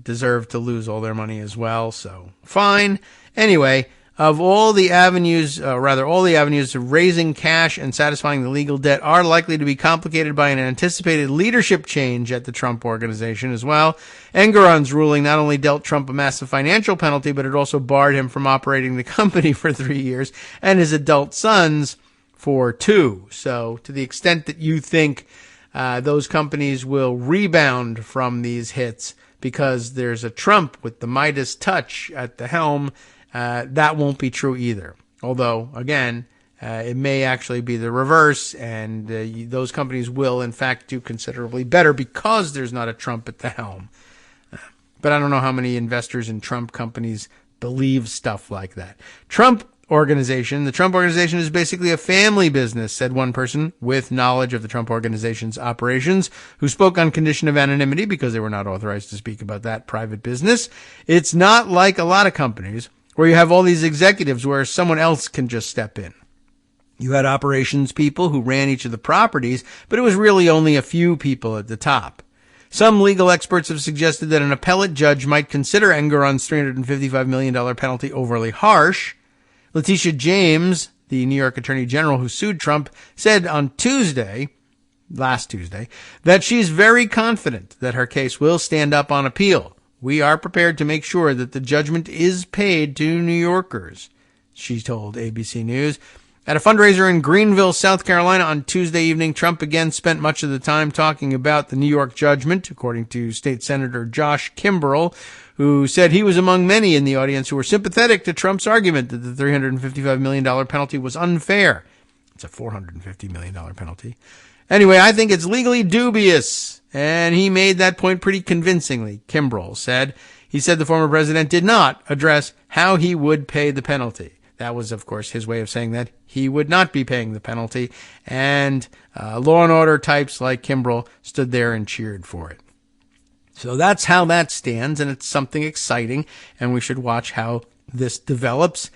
deserve to lose all their money as well. So, fine. Anyway, all the avenues of raising cash and satisfying the legal debt are likely to be complicated by an anticipated leadership change at the Trump organization as well. Engoron's ruling not only dealt Trump a massive financial penalty, but it also barred him from operating the company for 3 years and his adult sons for 2. So to the extent that you think those companies will rebound from these hits because there's a Trump with the Midas touch at the helm, that won't be true either. Although, again, it may actually be the reverse, and those companies will, in fact, do considerably better because there's not a Trump at the helm. But I don't know how many investors in Trump companies believe stuff like that. The Trump organization is basically a family business, said one person with knowledge of the Trump organization's operations, who spoke on condition of anonymity because they were not authorized to speak about that private business. It's not like a lot of companies where you have all these executives where someone else can just step in. You had operations people who ran each of the properties, but it was really only a few people at the top. Some legal experts have suggested that an appellate judge might consider Engoron's $355 million penalty overly harsh. Letitia James, the New York Attorney General who sued Trump, said on last Tuesday, that she's very confident that her case will stand up on appeal. We are prepared to make sure that the judgment is paid to New Yorkers, she told ABC News. At a fundraiser in Greenville, South Carolina on Tuesday evening, Trump again spent much of the time talking about the New York judgment, according to State Senator Josh Kimbrell, who said he was among many in the audience who were sympathetic to Trump's argument that the $355 million penalty was unfair. It's a $450 million penalty. Anyway, I think it's legally dubious, and he made that point pretty convincingly, Kimbrell said. He said the former president did not address how he would pay the penalty. That was, of course, his way of saying that he would not be paying the penalty, and law and order types like Kimbrell stood there and cheered for it. So that's how that stands, and it's something exciting, and we should watch how this develops.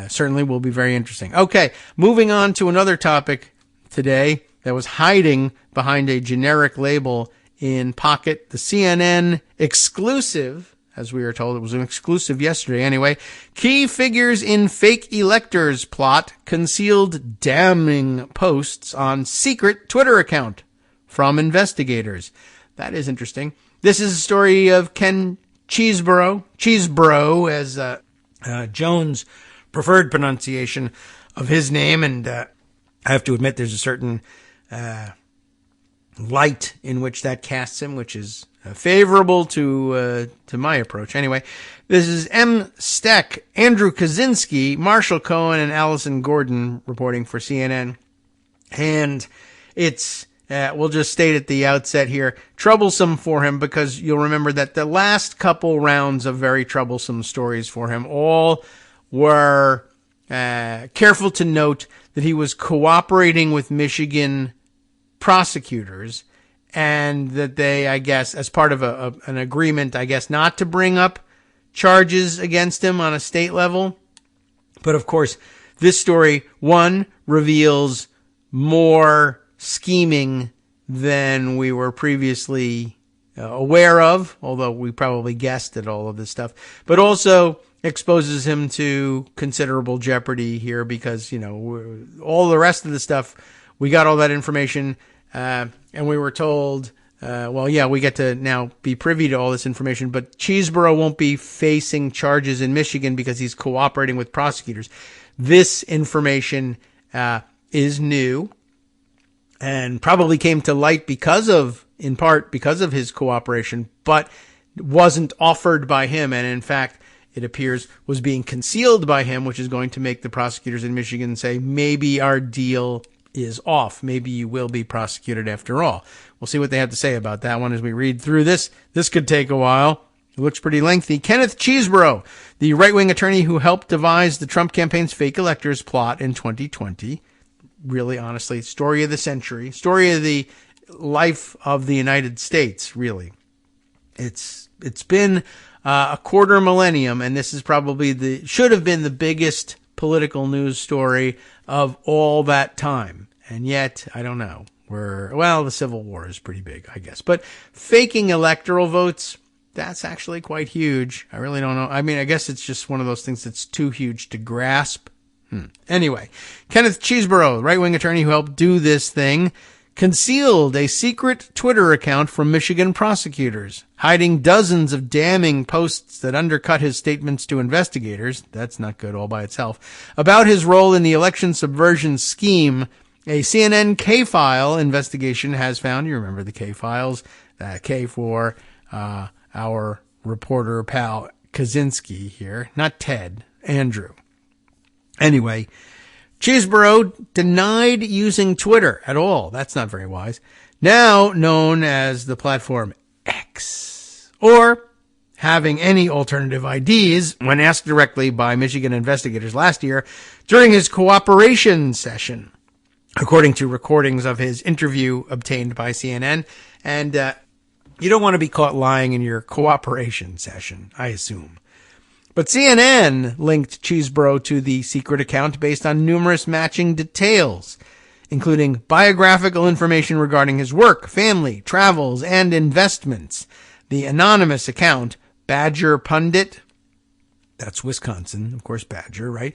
Certainly will be very interesting. Okay, moving on to another topic today that was hiding behind a generic label in Pocket, the CNN exclusive, as we were told. It was an exclusive yesterday anyway. Key figures in fake electors plot concealed damning posts on secret Twitter account from investigators. That is interesting. This is a story of Ken Cheeseborough, as Joan's preferred pronunciation of his name, and I have to admit there's a certain light in which that casts him, which is favorable to my approach. Anyway, this is M. Steck, Andrew Kaczynski, Marshall Cohen, and Allison Gordon reporting for CNN. And it's, we'll just state at the outset here, troublesome for him, because you'll remember that the last couple rounds of very troublesome stories for him all were careful to note that he was cooperating with Michigan prosecutors, and that they, I guess, as part of an agreement, I guess, not to bring up charges against him on a state level. But of course, this story, one, reveals more scheming than we were previously aware of, although we probably guessed at all of this stuff, but also exposes him to considerable jeopardy here because, you know, all the rest of the stuff, we got all that information, and we were told, we get to now be privy to all this information, but Cheeseborough won't be facing charges in Michigan because he's cooperating with prosecutors. This information is new and probably came to light in part because of his cooperation, but wasn't offered by him, and in fact, it appears was being concealed by him, which is going to make the prosecutors in Michigan say, maybe our deal is off. Maybe you will be prosecuted after all. We'll see what they have to say about that one as we read through this. This could take a while. It looks pretty lengthy. Kenneth Cheeseborough, the right-wing attorney who helped devise the Trump campaign's fake electors plot in 2020. Really, honestly, story of the century. Story of the life of the United States, really. It's been a quarter millennium, and this is probably should have been the biggest political news story of all that time. And yet, I don't know. The Civil War is pretty big, I guess. But faking electoral votes, that's actually quite huge. I really don't know. I mean, I guess it's just one of those things that's too huge to grasp. Anyway, Kenneth Cheeseborough, right-wing attorney who helped do this thing, concealed a secret Twitter account from Michigan prosecutors, hiding dozens of damning posts that undercut his statements to investigators. That's not good all by itself. About his role in the election subversion scheme, a CNN K-file investigation has found, you remember the K-files, K for our reporter pal Kaczynski here, not Ted, Andrew. Anyway, Cheeseborough denied using Twitter at all. That's not very wise. Now known as the platform X, or having any alternative IDs when asked directly by Michigan investigators last year during his cooperation session, according to recordings of his interview obtained by CNN. And you don't want to be caught lying in your cooperation session, I assume. But CNN linked Cheeseborough to the secret account based on numerous matching details, including biographical information regarding his work, family, travels, and investments. The anonymous account, Badger Pundit, that's Wisconsin, of course, Badger, right?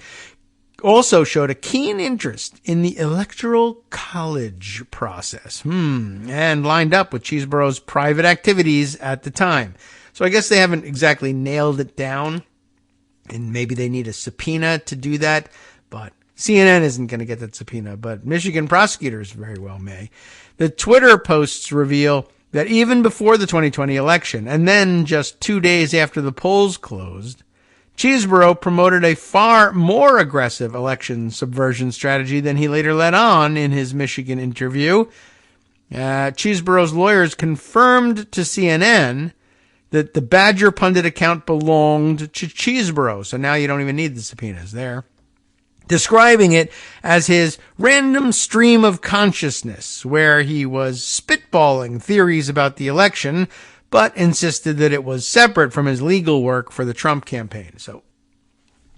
Also showed a keen interest in the electoral college process, and lined up with Cheeseborough's private activities at the time. So I guess they haven't exactly nailed it down, and maybe they need a subpoena to do that, but CNN isn't going to get that subpoena, but Michigan prosecutors very well may. The Twitter posts reveal that even before the 2020 election, and then just 2 days after the polls closed, Chesebro promoted a far more aggressive election subversion strategy than he later let on in his Michigan interview. Chesebro's lawyers confirmed to CNN that the Badger Pundit account belonged to Chesebro, so now you don't even need the subpoenas there. Describing it as his random stream of consciousness, where he was spitballing theories about the election, but insisted that it was separate from his legal work for the Trump campaign. So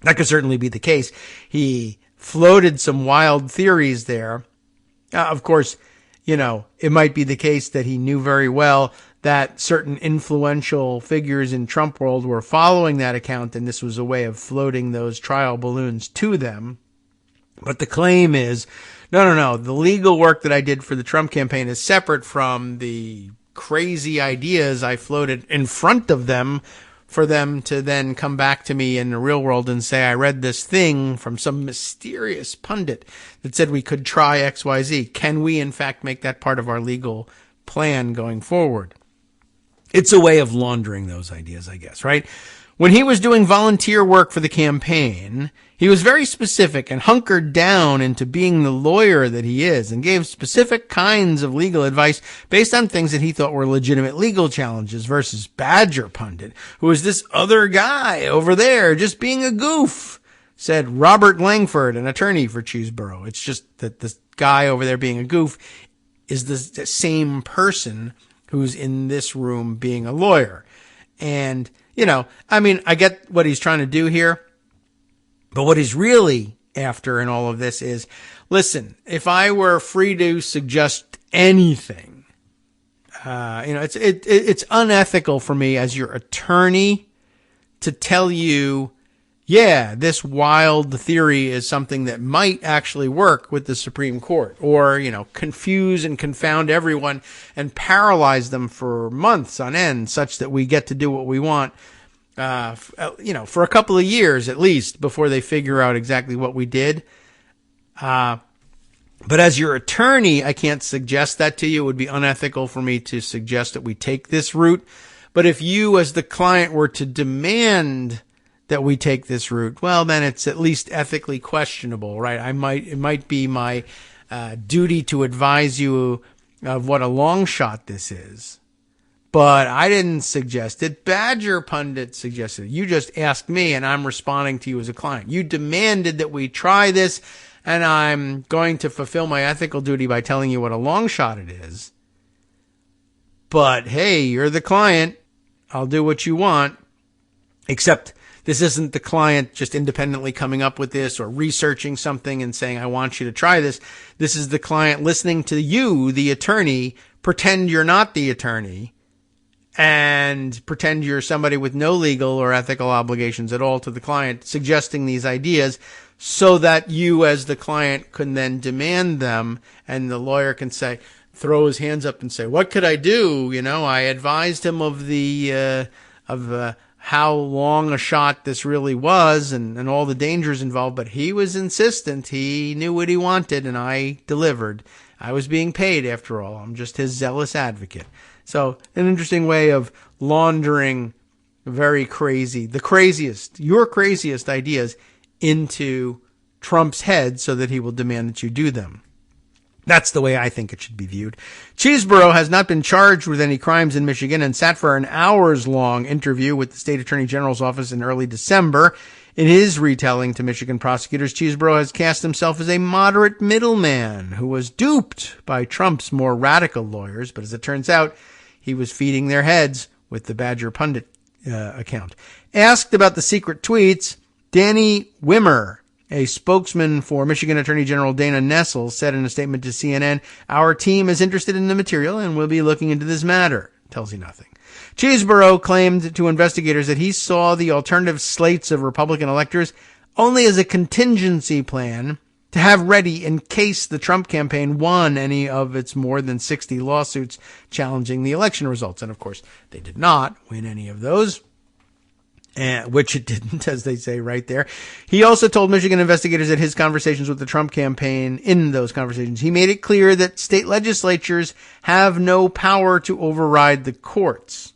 that could certainly be the case. He floated some wild theories there. Of course, it might be the case that he knew very well that certain influential figures in Trump world were following that account, and this was a way of floating those trial balloons to them. But the claim is, no, the legal work that I did for the Trump campaign is separate from the crazy ideas I floated in front of them for them to then come back to me in the real world and say, I read this thing from some mysterious pundit that said we could try XYZ. Can we, in fact, make that part of our legal plan going forward? It's a way of laundering those ideas, I guess, right? When he was doing volunteer work for the campaign, he was very specific and hunkered down into being the lawyer that he is and gave specific kinds of legal advice based on things that he thought were legitimate legal challenges versus Badger Pundit, who is this other guy over there just being a goof, said Robert Langford, an attorney for Chesebro. It's just that this guy over there being a goof is the same person who's in this room being a lawyer. And, I get what he's trying to do here, but what he's really after in all of this is, listen, if I were free to suggest anything, it's unethical for me as your attorney to tell you, yeah, this wild theory is something that might actually work with the Supreme Court, or, confuse and confound everyone and paralyze them for months on end such that we get to do what we want, for a couple of years at least before they figure out exactly what we did. But as your attorney, I can't suggest that to you. It would be unethical for me to suggest that we take this route. But if you as the client were to demand that we take this route, well, then it's at least ethically questionable, right? It might be my duty to advise you of what a long shot this is, but I didn't suggest it. Badger Pundit suggested it. You just asked me, and I'm responding to you as a client. You demanded that we try this, and I'm going to fulfill my ethical duty by telling you what a long shot it is. But hey, you're the client. I'll do what you want, except this isn't the client just independently coming up with this or researching something and saying, I want you to try this. This is the client listening to you, the attorney, pretend you're not the attorney and pretend you're somebody with no legal or ethical obligations at all to the client, suggesting these ideas so that you as the client can then demand them, and the lawyer can throw his hands up and say, what could I do? I advised him of how long a shot this really was and all the dangers involved, but he was insistent. He knew what he wanted, and I delivered. I was being paid, after all. I'm just his zealous advocate. So an interesting way of laundering your craziest ideas into Trump's head so that he will demand that you do them. That's the way I think it should be viewed. Chesebro has not been charged with any crimes in Michigan and sat for an hours-long interview with the state attorney general's office in early December. In his retelling to Michigan prosecutors, Chesebro has cast himself as a moderate middleman who was duped by Trump's more radical lawyers, but as it turns out, he was feeding their heads with the Badger Pundit account. Asked about the secret tweets, Danny Wimmer, a spokesman for Michigan Attorney General Dana Nessel, said in a statement to CNN, our team is interested in the material and will be looking into this matter. Tells you nothing. Chesebro claimed to investigators that he saw the alternative slates of Republican electors only as a contingency plan to have ready in case the Trump campaign won any of its more than 60 lawsuits challenging the election results. And of course, they did not win any of those, which it didn't, as they say right there. He also told Michigan investigators that his conversations with the Trump campaign, in those conversations, he made it clear that state legislatures have no power to override the courts.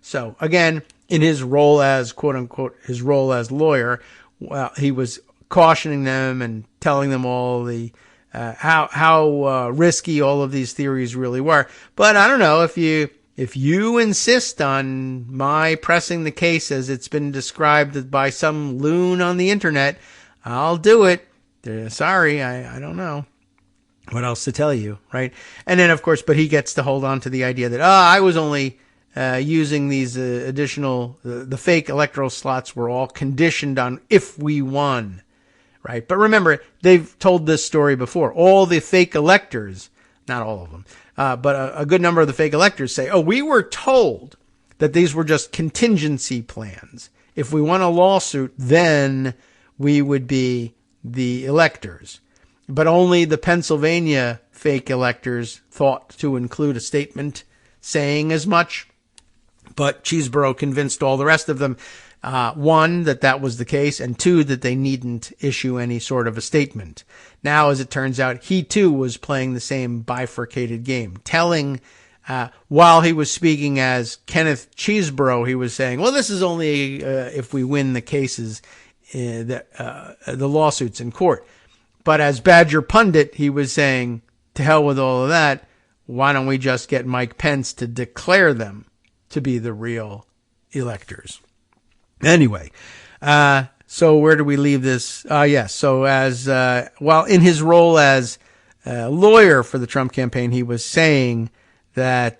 So again, in his role as, quote unquote, his role as lawyer, well, he was cautioning them and telling them all the how risky all of these theories really were. But I don't know, if you insist on my pressing the case as it's been described by some loon on the internet, I'll do it. Sorry, I don't know what else to tell you, right? And then, of course, but he gets to hold on to the idea that, I was only using these additional, the fake electoral slots were all conditioned on if we won, right? But remember, they've told this story before. All the fake electors, not all of them, but a good number of the fake electors say, we were told that these were just contingency plans. If we won a lawsuit, then we would be the electors. But only the Pennsylvania fake electors thought to include a statement saying as much. But Cheeseborough convinced all the rest of them, one, that was the case, and two, that they needn't issue any sort of a statement. Now, as it turns out, he too was playing the same bifurcated game, telling, while he was speaking as Kenneth Cheeseborough, he was saying, well, this is only if we win the cases, the lawsuits in court. But as Badger Pundit, he was saying, to hell with all of that, why don't we just get Mike Pence to declare them to be the real electors? Anyway, so where do we leave this? Yes. So as, in his role as lawyer for the Trump campaign, he was saying that,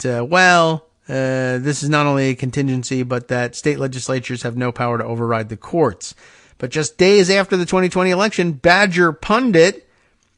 this is not only a contingency, but that state legislatures have no power to override the courts. But just days after the 2020 election, Badger Pundit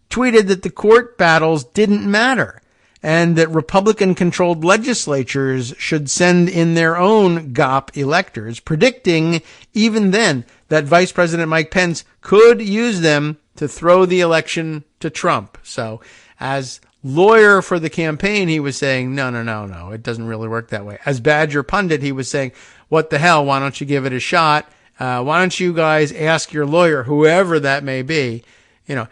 tweeted that the court battles didn't matter and that Republican-controlled legislatures should send in their own GOP electors, predicting even then that Vice President Mike Pence could use them to throw the election to Trump. So as lawyer for the campaign, he was saying, no, it doesn't really work that way. As Badger Pundit, he was saying, what the hell, why don't you give it a shot? Why don't you guys ask your lawyer, whoever that may be,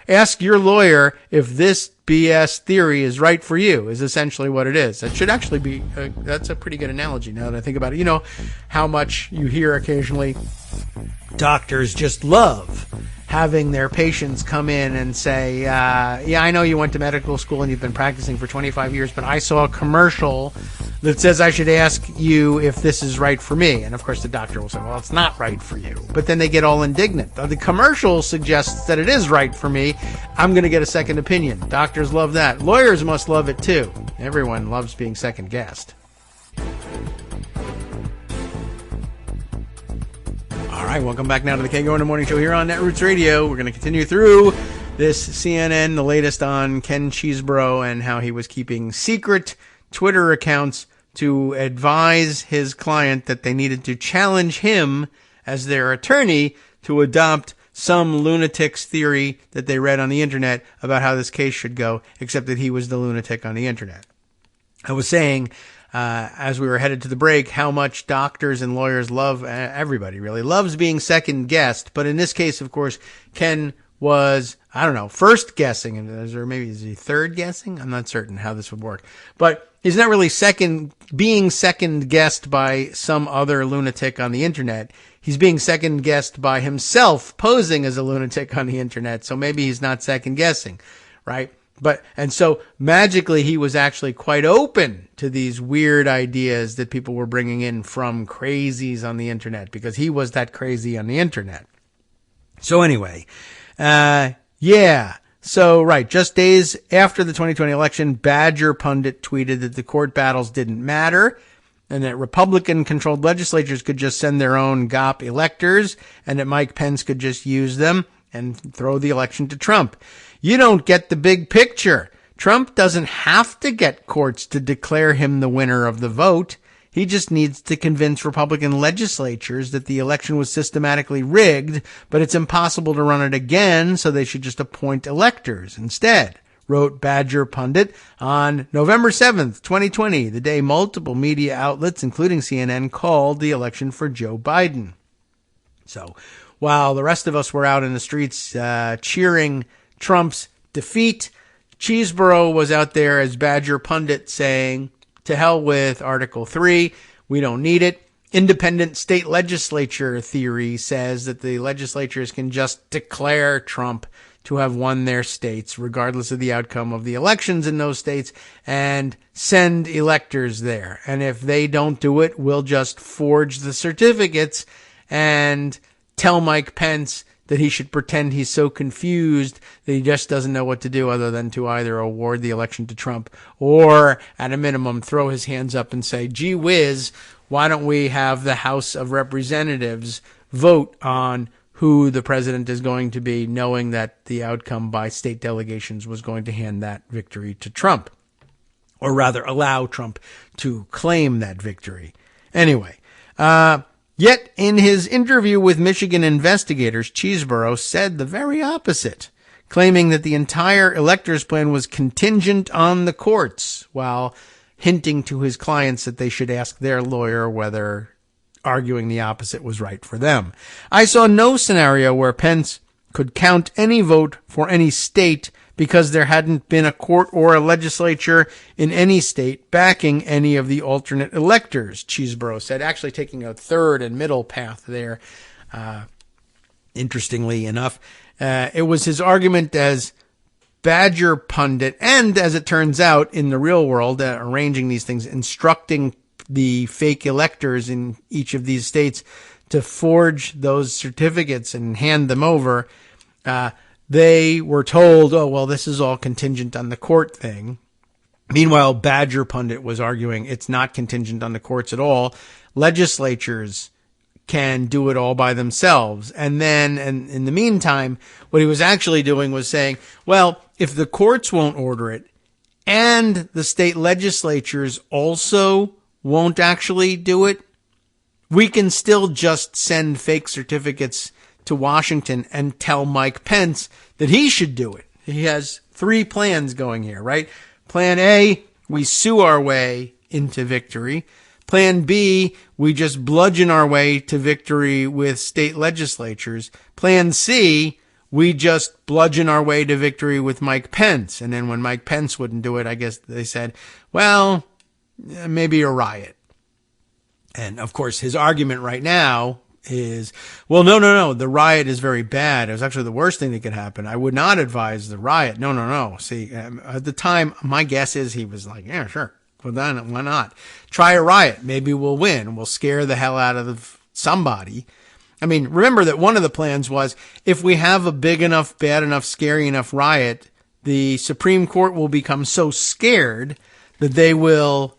ask your lawyer if this BS theory is right for you, is essentially what it is. That should actually be, that's a pretty good analogy now that I think about it. You know how much you hear occasionally doctors just love having their patients come in and say, I know you went to medical school and you've been practicing for 25 years, but I saw a commercial that says I should ask you if this is right for me. And of course the doctor will say, well, it's not right for you. But then they get all indignant. The commercial suggests that it is right for me. I'm going to get a second opinion. Doctors love that. Lawyers must love it too. Everyone loves being second guessed. All right, welcome back now to the Kagro in the Morning Show here on Netroots Radio. We're going to continue through this CNN, the latest on Ken Cheeseborough and how he was keeping secret Twitter accounts to advise his client that they needed to challenge him as their attorney to adopt some lunatic's theory that they read on the internet about how this case should go, except that he was the lunatic on the internet. I was saying, as we were headed to the break, how much doctors and lawyers love, everybody really loves being second guessed. But in this case, of course, Ken was, first guessing, or maybe is he third guessing? I'm not certain how this would work. But he's not really being second guessed by some other lunatic on the internet. He's being second guessed by himself posing as a lunatic on the internet. So maybe he's not second guessing, right? And so magically he was actually quite open to these weird ideas that people were bringing in from crazies on the internet, because he was that crazy on the internet. So anyway, So, right, just days after the 2020 election, Badger Pundit tweeted that the court battles didn't matter and that Republican-controlled legislatures could just send their own GOP electors and that Mike Pence could just use them and throw the election to Trump. You don't get the big picture. Trump doesn't have to get courts to declare him the winner of the vote. He just needs to convince Republican legislatures that the election was systematically rigged, but it's impossible to run it again, so they should just appoint electors instead, wrote Badger Pundit on November 7th, 2020, the day multiple media outlets, including CNN, called the election for Joe Biden. So while the rest of us were out in the streets cheering Trump's defeat, Cheeseborough was out there as Badger Pundit saying, to hell with Article 3. We don't need it. Independent state legislature theory says that the legislatures can just declare Trump to have won their states, regardless of the outcome of the elections in those states, and send electors there. And if they don't do it, we'll just forge the certificates and tell Mike Pence that he should pretend he's so confused that he just doesn't know what to do other than to either award the election to Trump or, at a minimum, throw his hands up and say, gee whiz, why don't we have the House of Representatives vote on who the president is going to be, knowing that the outcome by state delegations was going to hand that victory to Trump, or rather allow Trump to claim that victory. Anyway, yet in his interview with Michigan investigators, Cheeseborough said the very opposite, claiming that the entire electors plan was contingent on the courts, while hinting to his clients that they should ask their lawyer whether arguing the opposite was right for them. I saw no scenario where Pence could count any vote for any state because there hadn't been a court or a legislature in any state backing any of the alternate electors, Cheeseborough said, actually taking a third and middle path there. Interestingly enough, it was his argument as Badger Pundit, and as it turns out in the real world, arranging these things, instructing the fake electors in each of these states to forge those certificates and hand them over. They were told, oh, well, this is all contingent on the court thing. Meanwhile, Badger Pundit was arguing it's not contingent on the courts at all. Legislatures can do it all by themselves. And then, and in the meantime, what he was actually doing was saying, well, if the courts won't order it and the state legislatures also won't actually do it, we can still just send fake certificates to Washington and tell Mike Pence that he should do it. He has three plans going here, right? Plan A, we sue our way into victory. Plan B, we just bludgeon our way to victory with state legislatures. Plan C, we just bludgeon our way to victory with Mike Pence. And then when Mike Pence wouldn't do it, I guess they said, well, maybe a riot. And of course, his argument right now is, well, no, the riot is very bad. It was actually the worst thing that could happen. I would not advise the riot. No. See, at the time, my guess is he was like, yeah, sure. Well, then why not? Try a riot. Maybe we'll win. We'll scare the hell out of somebody. I mean, remember that one of the plans was if we have a big enough, bad enough, scary enough riot, the Supreme Court will become so scared that they will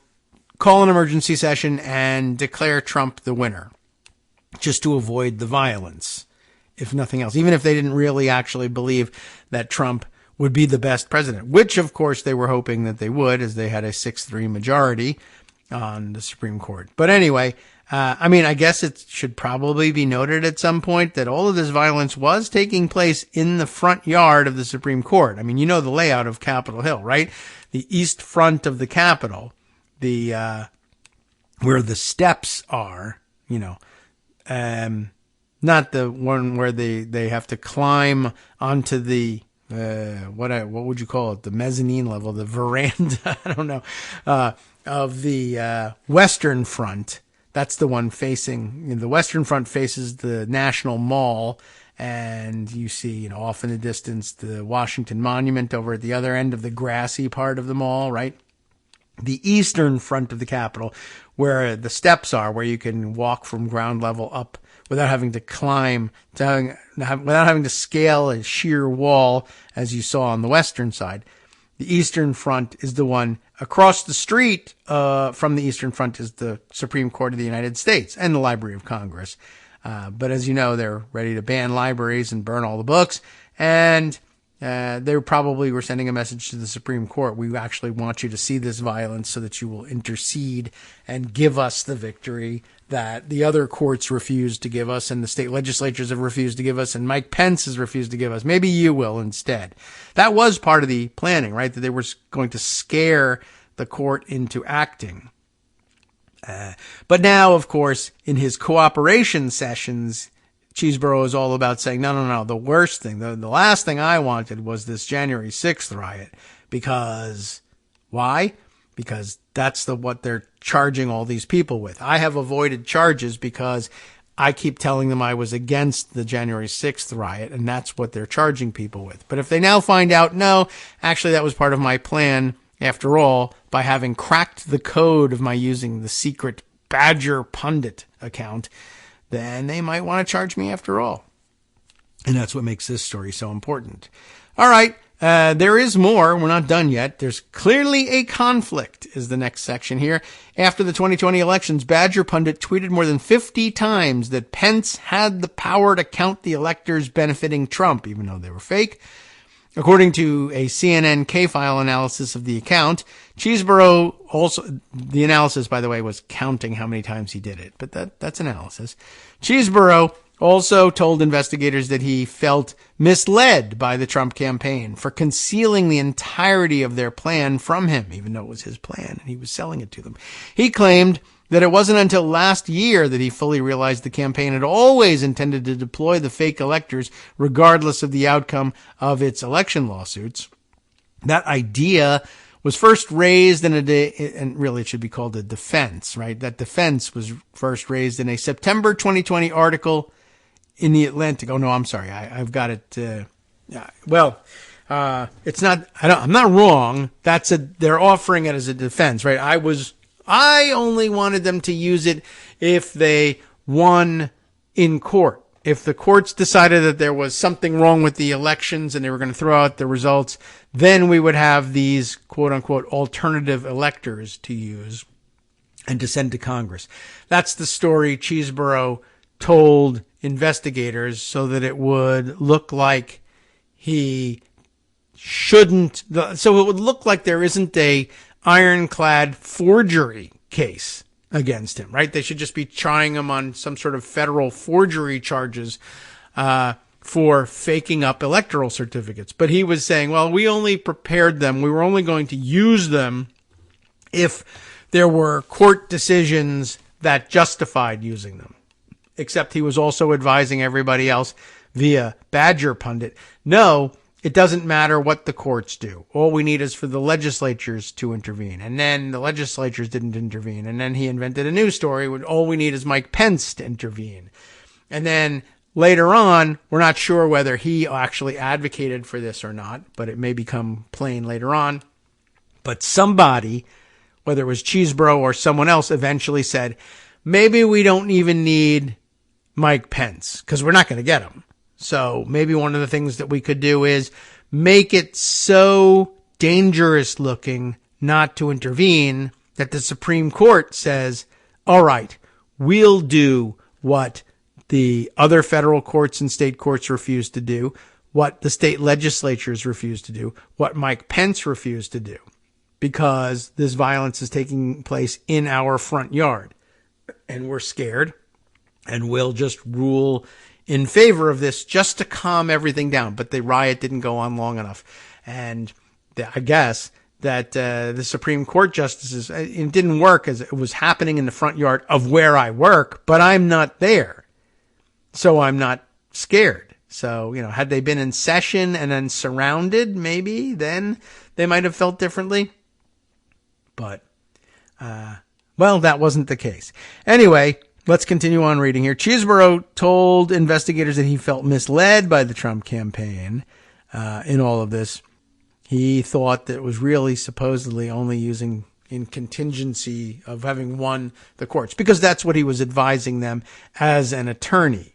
call an emergency session and declare Trump the winner, just to avoid the violence, if nothing else, even if they didn't really actually believe that Trump would be the best president, which, of course, they were hoping that they would, as they had a 6-3 majority on the Supreme Court. But anyway, I guess it should probably be noted at some point that all of this violence was taking place in the front yard of the Supreme Court. I mean, you know the layout of Capitol Hill, right? The east front of the Capitol, where the steps are, not the one where they have to climb onto the, what would you call it? The mezzanine level, the veranda, I don't know, of the, Western Front. That's the one facing, the Western Front faces the National Mall, and you see, off in the distance, the Washington Monument over at the other end of the grassy part of the mall, right? The Eastern Front of the Capitol, where the steps are, where you can walk from ground level up without having to climb, without having to scale a sheer wall, as you saw on the Western side. The Eastern Front is the one across the street from the Eastern Front is the Supreme Court of the United States and the Library of Congress. But as you know, they're ready to ban libraries and burn all the books. And they probably were sending a message to the Supreme Court. We actually want you to see this violence so that you will intercede and give us the victory that the other courts refused to give us and the state legislatures have refused to give us and Mike Pence has refused to give us. Maybe you will instead. That was part of the planning, right? That they were going to scare the court into acting. But now, of course, in his cooperation sessions, Cheeseborough is all about saying, no. The worst thing, the last thing I wanted was this January 6th riot. Because why? Because that's what they're charging all these people with. I have avoided charges because I keep telling them I was against the January 6th riot, and that's what they're charging people with. But if they now find out, no, actually that was part of my plan, after all, by having cracked the code of my using the secret Badger Pundit account, then they might want to charge me after all. And that's what makes this story so important. All right. There is more. We're not done yet. There's clearly a conflict is the next section here. After the 2020 elections, Badger Pundit tweeted more than 50 times that Pence had the power to count the electors benefiting Trump, even though they were fake. According to a CNN K-file analysis of the account, Cheeseborough also, the analysis, by the way, was counting how many times he did it, but that's analysis. Cheeseborough also told investigators that he felt misled by the Trump campaign for concealing the entirety of their plan from him, even though it was his plan and he was selling it to them. He claimed that it wasn't until last year that he fully realized the campaign had always intended to deploy the fake electors regardless of the outcome of its election lawsuits. That idea was first raised and really it should be called a defense, right? That defense was first raised in a September 2020 article in the Atlantic. Oh no, I'm sorry. I've got it. It's not, I'm not wrong. They're offering it as a defense, right? I only wanted them to use it if they won in court. If the courts decided that there was something wrong with the elections and they were going to throw out the results, then we would have these quote unquote alternative electors to use and to send to Congress. That's the story Cheeseborough told investigators so that it would look like he shouldn't, so it would look like there isn't a ironclad forgery case against him, right? They should just be trying him on some sort of federal forgery charges for faking up electoral certificates. But he was saying, well, we only prepared them. We were only going to use them if there were court decisions that justified using them. Except he was also advising everybody else via Badger Pundit, no, it doesn't matter what the courts do. All we need is for the legislatures to intervene. And then the legislatures didn't intervene. And then he invented a new story. All we need is Mike Pence to intervene. And then later on, we're not sure whether he actually advocated for this or not, but it may become plain later on. But somebody, whether it was Cheeseborough or someone else, eventually said, maybe we don't even need Mike Pence because we're not going to get him. So maybe one of the things that we could do is make it so dangerous looking not to intervene that the Supreme Court says, all right, we'll do what the other federal courts and state courts refuse to do, what the state legislatures refuse to do, what Mike Pence refused to do, because this violence is taking place in our front yard. And we're scared, and we'll just rule in favor of this just to calm everything down. But the riot didn't go on long enough. And I guess that the Supreme Court justices, it didn't work as it was happening in the front yard of where I work, but I'm not there. So I'm not scared. So, had they been in session and then surrounded, maybe then they might have felt differently. But, that wasn't the case. Anyway, let's continue on reading here. Cheeseborough told investigators that he felt misled by the Trump campaign in all of this. He thought that it was really supposedly only using in contingency of having won the courts, because that's what he was advising them as an attorney.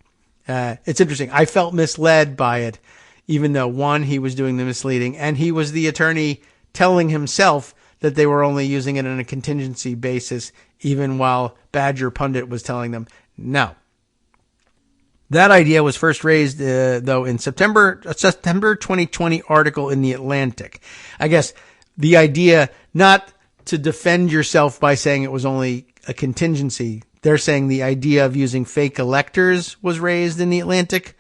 It's interesting. I felt misled by it, even though, one, he was doing the misleading, and he was the attorney telling himself that they were only using it on a contingency basis, even while Badger Pundit was telling them, no, That idea was first raised, though, in a September 2020 article in The Atlantic. I guess the idea not to defend yourself by saying it was only a contingency. They're saying the idea of using fake electors was raised in The Atlantic.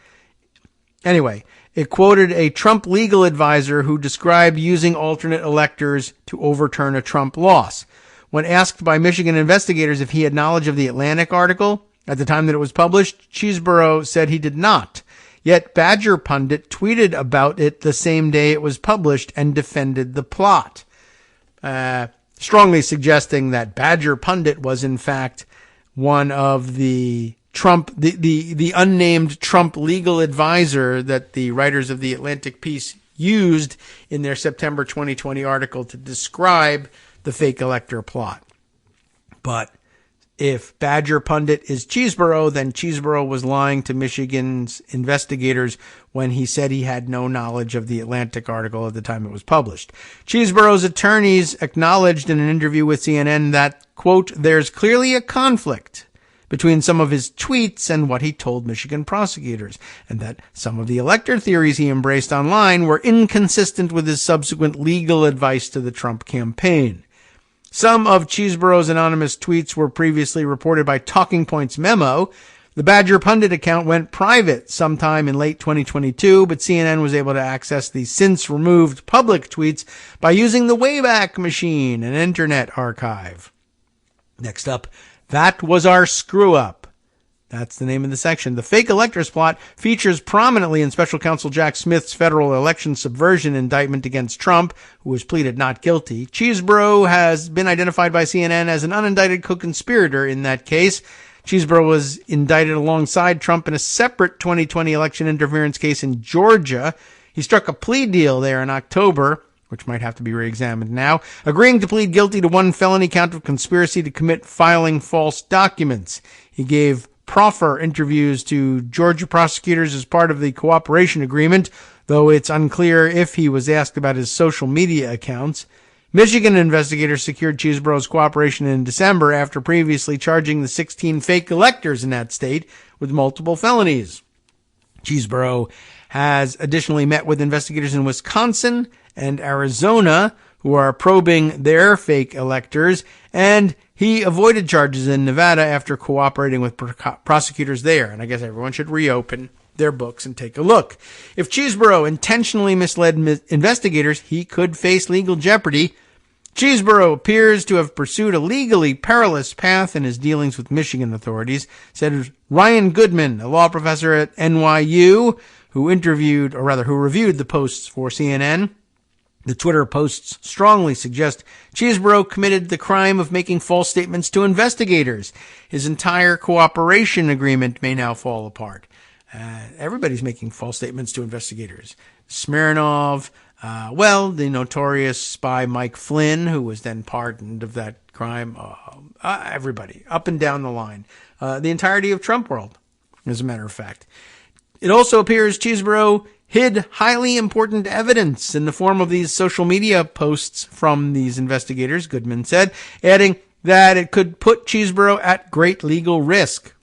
Anyway, it quoted a Trump legal advisor who described using alternate electors to overturn a Trump loss. When asked by Michigan investigators if he had knowledge of the Atlantic article at the time that it was published, Cheeseborough said he did not. Yet Badger Pundit tweeted about it the same day it was published and defended the plot, strongly suggesting that Badger Pundit was in fact one of the Trump, the unnamed Trump legal advisor that the writers of the Atlantic piece used in their September 2020 article to describe the fake elector plot. But if Badger Pundit is Cheeseborough, then Cheeseborough was lying to Michigan's investigators when he said he had no knowledge of the Atlantic article at the time it was published. Cheeseborough's attorneys acknowledged in an interview with CNN that, quote, there's clearly a conflict between some of his tweets and what he told Michigan prosecutors, and that some of the elector theories he embraced online were inconsistent with his subsequent legal advice to the Trump campaign. Some of Cheeseborough's anonymous tweets were previously reported by Talking Points Memo. The Badger Pundit account went private sometime in late 2022, but CNN was able to access the since-removed public tweets by using the Wayback Machine, an internet archive. Next up, that was our screw-up. That's the name of the section. The fake electors plot features prominently in Special Counsel Jack Smith's federal election subversion indictment against Trump, who was pleaded not guilty. Cheeseborough has been identified by CNN as an unindicted co-conspirator in that case. Cheeseborough was indicted alongside Trump in a separate 2020 election interference case in Georgia. He struck a plea deal there in October, which might have to be re-examined now, agreeing to plead guilty to one felony count of conspiracy to commit filing false documents. He gave proffer interviews to Georgia prosecutors as part of the cooperation agreement, though it's unclear if he was asked about his social media accounts. Michigan investigators secured Cheeseborough's cooperation in December after previously charging the 16 fake electors in that state with multiple felonies. Cheeseborough has additionally met with investigators in Wisconsin and Arizona who are probing their fake electors, and he avoided charges in Nevada after cooperating with prosecutors there. And I guess everyone should reopen their books and take a look. If Cheeseborough intentionally misled investigators, he could face legal jeopardy. Cheeseborough appears to have pursued a legally perilous path in his dealings with Michigan authorities, said Ryan Goodman, a law professor at NYU, who reviewed the posts for CNN. The Twitter posts strongly suggest Cheeseborough committed the crime of making false statements to investigators. His entire cooperation agreement may now fall apart. Everybody's making false statements to investigators. Smirnov, the notorious spy Mike Flynn, who was then pardoned of that crime. Everybody, up and down the line. The entirety of Trump world, as a matter of fact. It also appears Cheeseborough hid highly important evidence in the form of these social media posts from these investigators, Goodman said, adding that it could put Cheeseborough at great legal risk.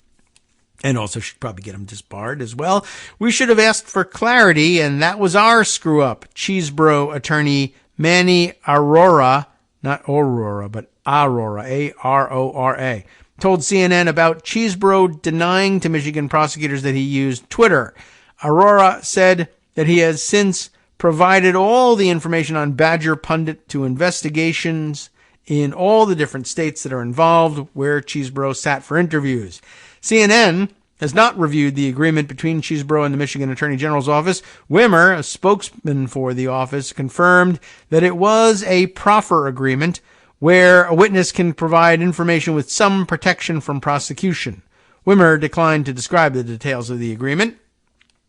And also should probably get him disbarred as well. We should have asked for clarity, and that was our screw-up. Cheeseborough attorney Manny Arora, not Aurora, but Arora, A-R-O-R-A, told CNN about Cheeseborough denying to Michigan prosecutors that he used Twitter. Arora said that he has since provided all the information on Badger Pundit to investigations in all the different states that are involved where Cheeseborough sat for interviews. CNN has not reviewed the agreement between Cheeseborough and the Michigan Attorney General's office. Wimmer, a spokesman for the office, confirmed that it was a proffer agreement where a witness can provide information with some protection from prosecution. Wimmer declined to describe the details of the agreement.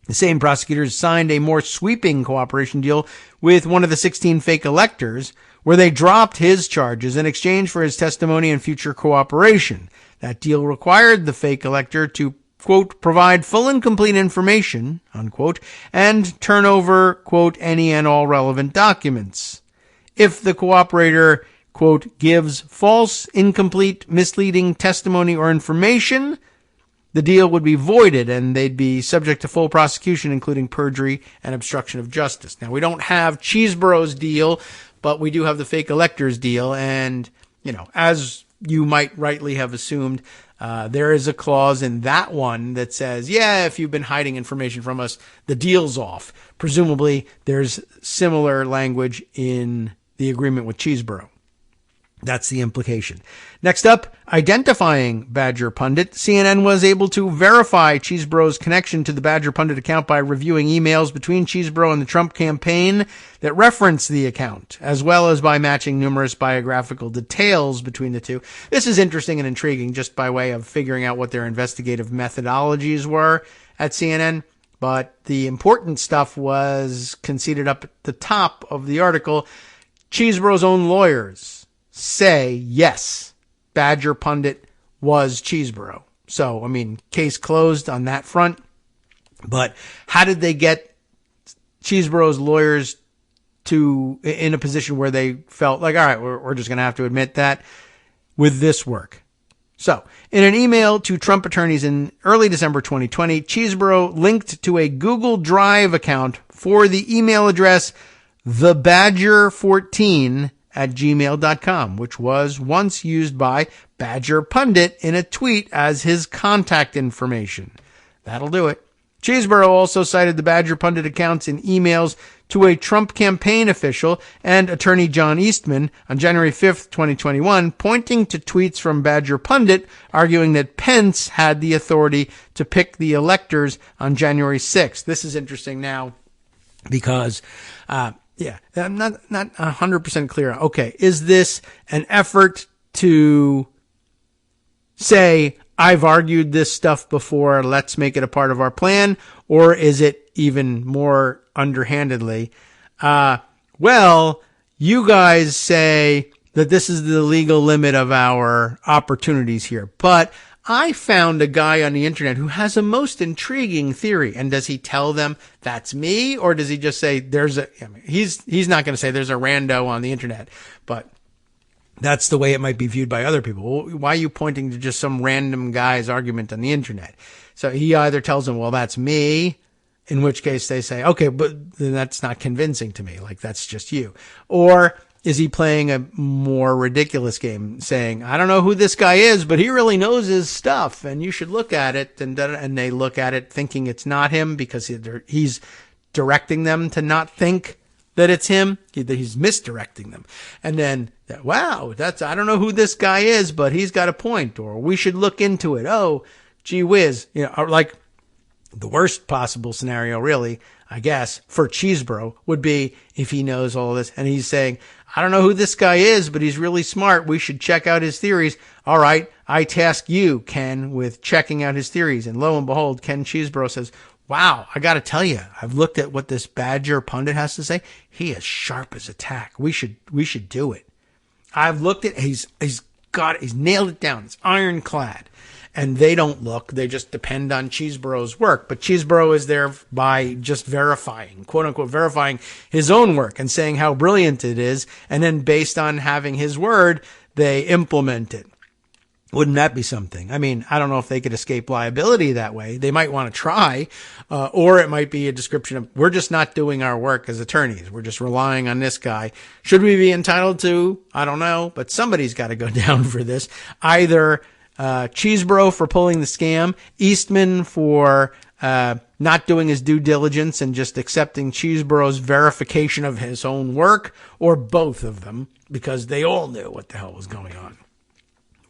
The same prosecutors signed a more sweeping cooperation deal with one of the 16 fake electors, where they dropped his charges in exchange for his testimony and future cooperation. That deal required the fake elector to, quote, provide full and complete information, unquote, and turn over, quote, any and all relevant documents. If the cooperator, quote, gives false, incomplete, misleading testimony or information, the deal would be voided and they'd be subject to full prosecution, including perjury and obstruction of justice. Now, we don't have Cheeseborough's deal, but we do have the fake electors deal. And, as you might rightly have assumed, there is a clause in that one that says, yeah, if you've been hiding information from us, the deal's off. Presumably, there's similar language in the agreement with Cheeseborough. That's the implication. Next up, identifying Badger Pundit. CNN was able to verify Cheeseborough's connection to the Badger Pundit account by reviewing emails between Cheeseborough and the Trump campaign that reference the account, as well as by matching numerous biographical details between the two. This is interesting and intriguing just by way of figuring out what their investigative methodologies were at CNN. But the important stuff was conceded up at the top of the article. Cheeseborough's own lawyers say, yes, Badger Pundit was Cheeseborough. So, case closed on that front. But how did they get Cheeseborough's lawyers in a position where they felt like, all right, we're just going to have to admit that with this work? So, in an email to Trump attorneys in early December 2020, Cheeseborough linked to a Google Drive account for the email address thebadger14@gmail.com, which was once used by Badger Pundit in a tweet as his contact information. That'll do it. Cheeseborough also cited the Badger Pundit accounts in emails to a Trump campaign official and attorney John Eastman on January 5th, 2021, pointing to tweets from Badger Pundit arguing that Pence had the authority to pick the electors on January 6th. This is interesting now because I'm not 100% clear. Okay, is this an effort to say, I've argued this stuff before, let's make it a part of our plan? Or is it even more underhandedly, well, you guys say that this is the legal limit of our opportunities here, but I found a guy on the internet who has a most intriguing theory. And does he tell them that's me? Or does he just say he's not going to say there's a rando on the internet, but that's the way it might be viewed by other people. Well, why are you pointing to just some random guy's argument on the internet? So he either tells them, well, that's me, in which case they say, okay, but then that's not convincing to me. Like, that's just you. Or is he playing a more ridiculous game saying, I don't know who this guy is, but he really knows his stuff and you should look at it. And they look at it thinking it's not him because he's directing them to not think that it's him. He's misdirecting them. And then, wow, I don't know who this guy is, but he's got a point, or we should look into it. Oh, gee whiz. Like the worst possible scenario, really, I guess, for Cheeseborough would be if he knows all this and he's saying, I don't know who this guy is, but he's really smart. We should check out his theories. All right, I task you, Ken, with checking out his theories. And lo and behold, Ken Cheeseborough says, wow, I got to tell you, I've looked at what this Badger Pundit has to say. He is sharp as a tack. We should do it. I've looked at, he's nailed it down. It's ironclad. And they don't look. They just depend on Cheeseborough's work. But Cheeseborough is there by just verifying, quote unquote, verifying his own work and saying how brilliant it is. And then based on having his word, they implement it. Wouldn't that be something? I mean, I don't know if they could escape liability that way. They might want to try, or it might be a description of, we're just not doing our work as attorneys. We're just relying on this guy. Should we be entitled to? I don't know, but somebody's got to go down for this. Either Cheeseborough for pulling the scam, Eastman for not doing his due diligence and just accepting Cheeseborough's verification of his own work, or both of them, because they all knew what the hell was going on.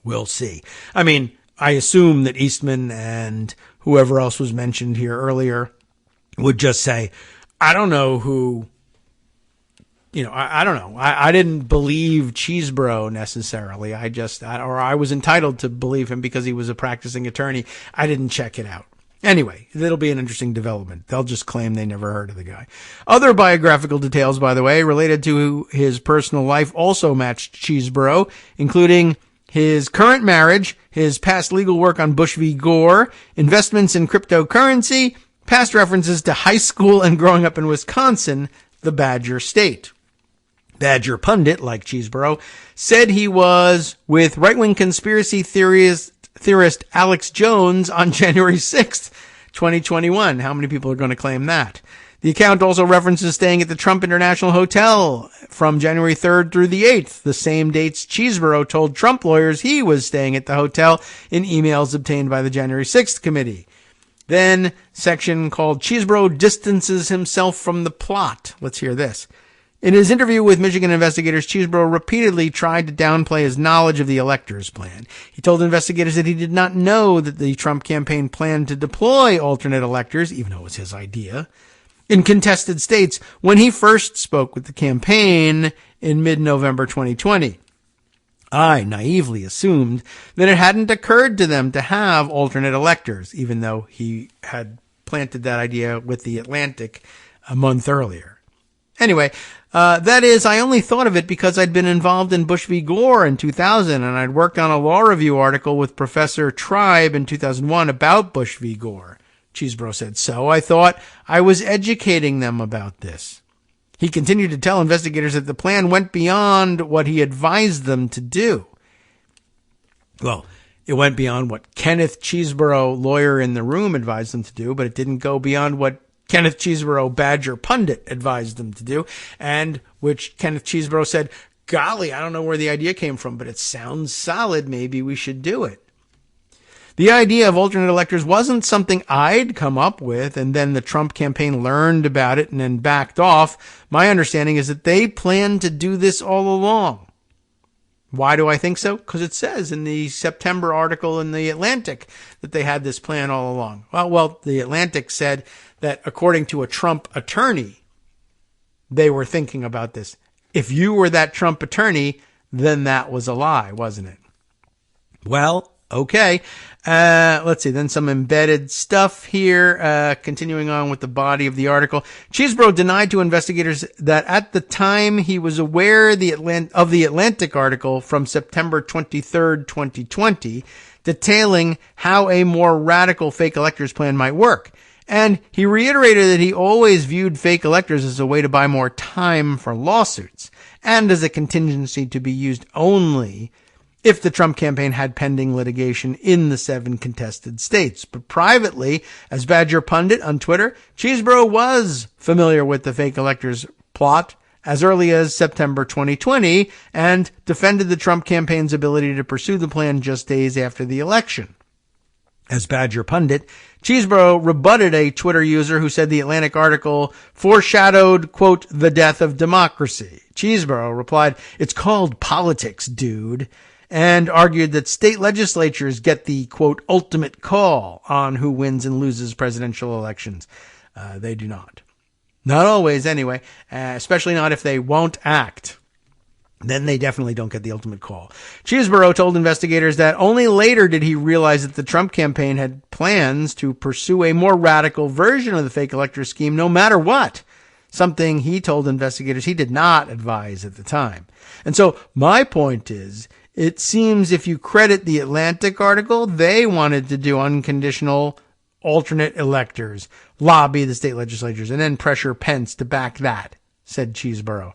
We'll see. I mean, I assume that Eastman and whoever else was mentioned here earlier would just say, I don't know who, I don't know. I didn't believe Cheeseborough necessarily. I was entitled to believe him because he was a practicing attorney. I didn't check it out. Anyway, it'll be an interesting development. They'll just claim they never heard of the guy. Other biographical details, by the way, related to his personal life also matched Cheeseborough, including his current marriage, his past legal work on Bush v. Gore, investments in cryptocurrency, past references to high school and growing up in Wisconsin, the Badger State. Badger Pundit, like Cheeseborough, said he was with right-wing conspiracy theorist theorist Alex Jones on January 6th, 2021. How many people are going to claim that? The account also references staying at the Trump International Hotel from January 3rd through the 8th, the same dates Cheeseborough told Trump lawyers he was staying at the hotel in emails obtained by the January 6th committee. Then, section called Cheeseborough distances himself from the plot. Let's hear this. In his interview with Michigan investigators, Cheeseborough repeatedly tried to downplay his knowledge of the electors plan. He told investigators that he did not know that the Trump campaign planned to deploy alternate electors, even though it was his idea, in contested states when he first spoke with the campaign in mid-November 2020. I naively assumed that it hadn't occurred to them to have alternate electors, even though he had planted that idea with the Atlantic a month earlier. Anyway, that is, I only thought of it because I'd been involved in Bush v. Gore in 2000, and I'd worked on a law review article with Professor Tribe in 2001 about Bush v. Gore. Cheeseborough said, so I thought I was educating them about this. He continued to tell investigators that the plan went beyond what he advised them to do. Well, it went beyond what Kenneth Cheeseborough, lawyer in the room, advised them to do, but it didn't go beyond what Kenneth Cheeseborough, Badger pundit, advised them to do, and which Kenneth Cheeseborough said, golly, I don't know where the idea came from, but it sounds solid. Maybe we should do it. The idea of alternate electors wasn't something I'd come up with, and then the Trump campaign learned about it and then backed off. My understanding is that they planned to do this all along. Why do I think so? Because it says in the September article in the Atlantic that they had this plan all along. Well, the Atlantic said that according to a Trump attorney, they were thinking about this. If you were that Trump attorney, then that was a lie, wasn't it? Well, okay. Let's see. Then some embedded stuff here. Continuing on with the body of the article. Cheeseborough denied to investigators that at the time he was aware of the Atlantic article from September 23rd, 2020, detailing how a more radical fake electors plan might work. And he reiterated that he always viewed fake electors as a way to buy more time for lawsuits and as a contingency to be used only if the Trump campaign had pending litigation in the 7 contested states. But privately, as Badger Pundit on Twitter, Cheeseborough was familiar with the fake electors plot as early as September 2020 and defended the Trump campaign's ability to pursue the plan just days after the election. As Badger Pundit, Cheeseborough rebutted a Twitter user who said the Atlantic article foreshadowed, quote, the death of democracy. Cheeseborough replied, it's called politics, dude, and argued that state legislatures get the, quote, ultimate call on who wins and loses presidential elections. They do not. Not always, anyway, especially not if they won't act. Then they definitely don't get the ultimate call. Cheeseborough told investigators that only later did he realize that the Trump campaign had plans to pursue a more radical version of the fake elector scheme no matter what, something he told investigators he did not advise at the time. And so my point is, it seems if you credit the Atlantic article, they wanted to do unconditional alternate electors, lobby the state legislatures, and then pressure Pence to back that, said Cheeseborough.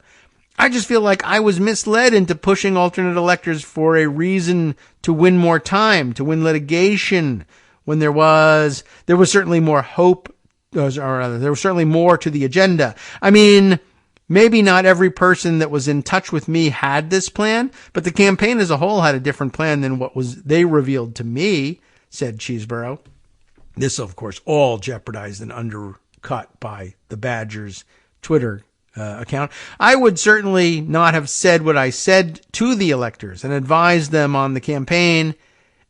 I just feel like I was misled into pushing alternate electors for a reason to win more time, to win litigation, when there was certainly more hope, or rather, there was certainly more to the agenda. I mean, maybe not every person that was in touch with me had this plan, but the campaign as a whole had a different plan than what they revealed to me, said Cheeseborough. This, of course, all jeopardized and undercut by the Badger's Twitter account. I would certainly not have said what I said to the electors and advised them on the campaign,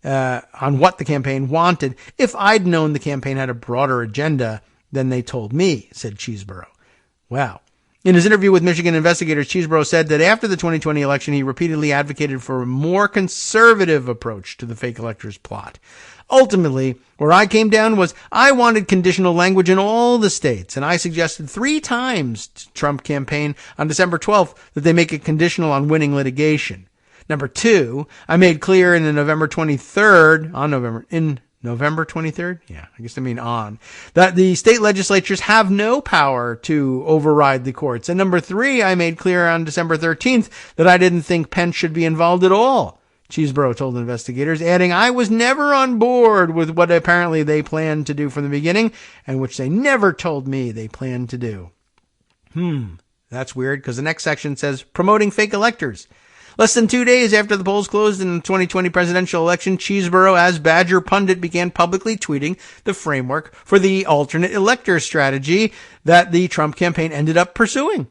on what the campaign wanted, if I'd known the campaign had a broader agenda than they told me, said Cheeseborough. Wow. In his interview with Michigan investigators, Cheeseborough said that after the 2020 election, he repeatedly advocated for a more conservative approach to the fake electors plot. Ultimately, where I came down was I wanted conditional language in all the states, and I suggested 3 times to Trump campaign on December 12th that they make it conditional on winning litigation. Number 2, I made clear in November 23rd, that the state legislatures have no power to override the courts. And number 3, I made clear on December 13th that I didn't think Pence should be involved at all, Cheeseborough told investigators, adding, "I was never on board with what apparently they planned to do from the beginning, and which they never told me they planned to do." That's weird, because the next section says, promoting fake electors. Less than 2 days after the polls closed in the 2020 presidential election, Cheeseborough, as Badger Pundit, began publicly tweeting the framework for the alternate elector strategy that the Trump campaign ended up pursuing.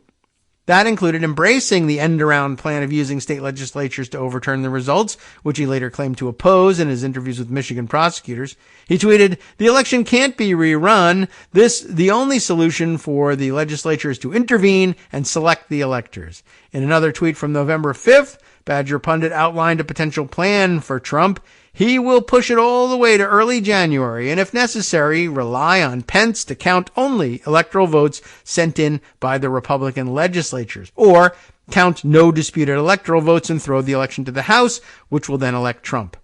That included embracing the end-around plan of using state legislatures to overturn the results, which he later claimed to oppose in his interviews with Michigan prosecutors. He tweeted, "The election can't be rerun. The only solution for the legislature is to intervene and select the electors." In another tweet from November 5th, Badger Pundit outlined a potential plan for Trump. He will push it all the way to early January, and if necessary, rely on Pence to count only electoral votes sent in by the Republican legislatures, or count no disputed electoral votes and throw the election to the House, which will then elect Trump.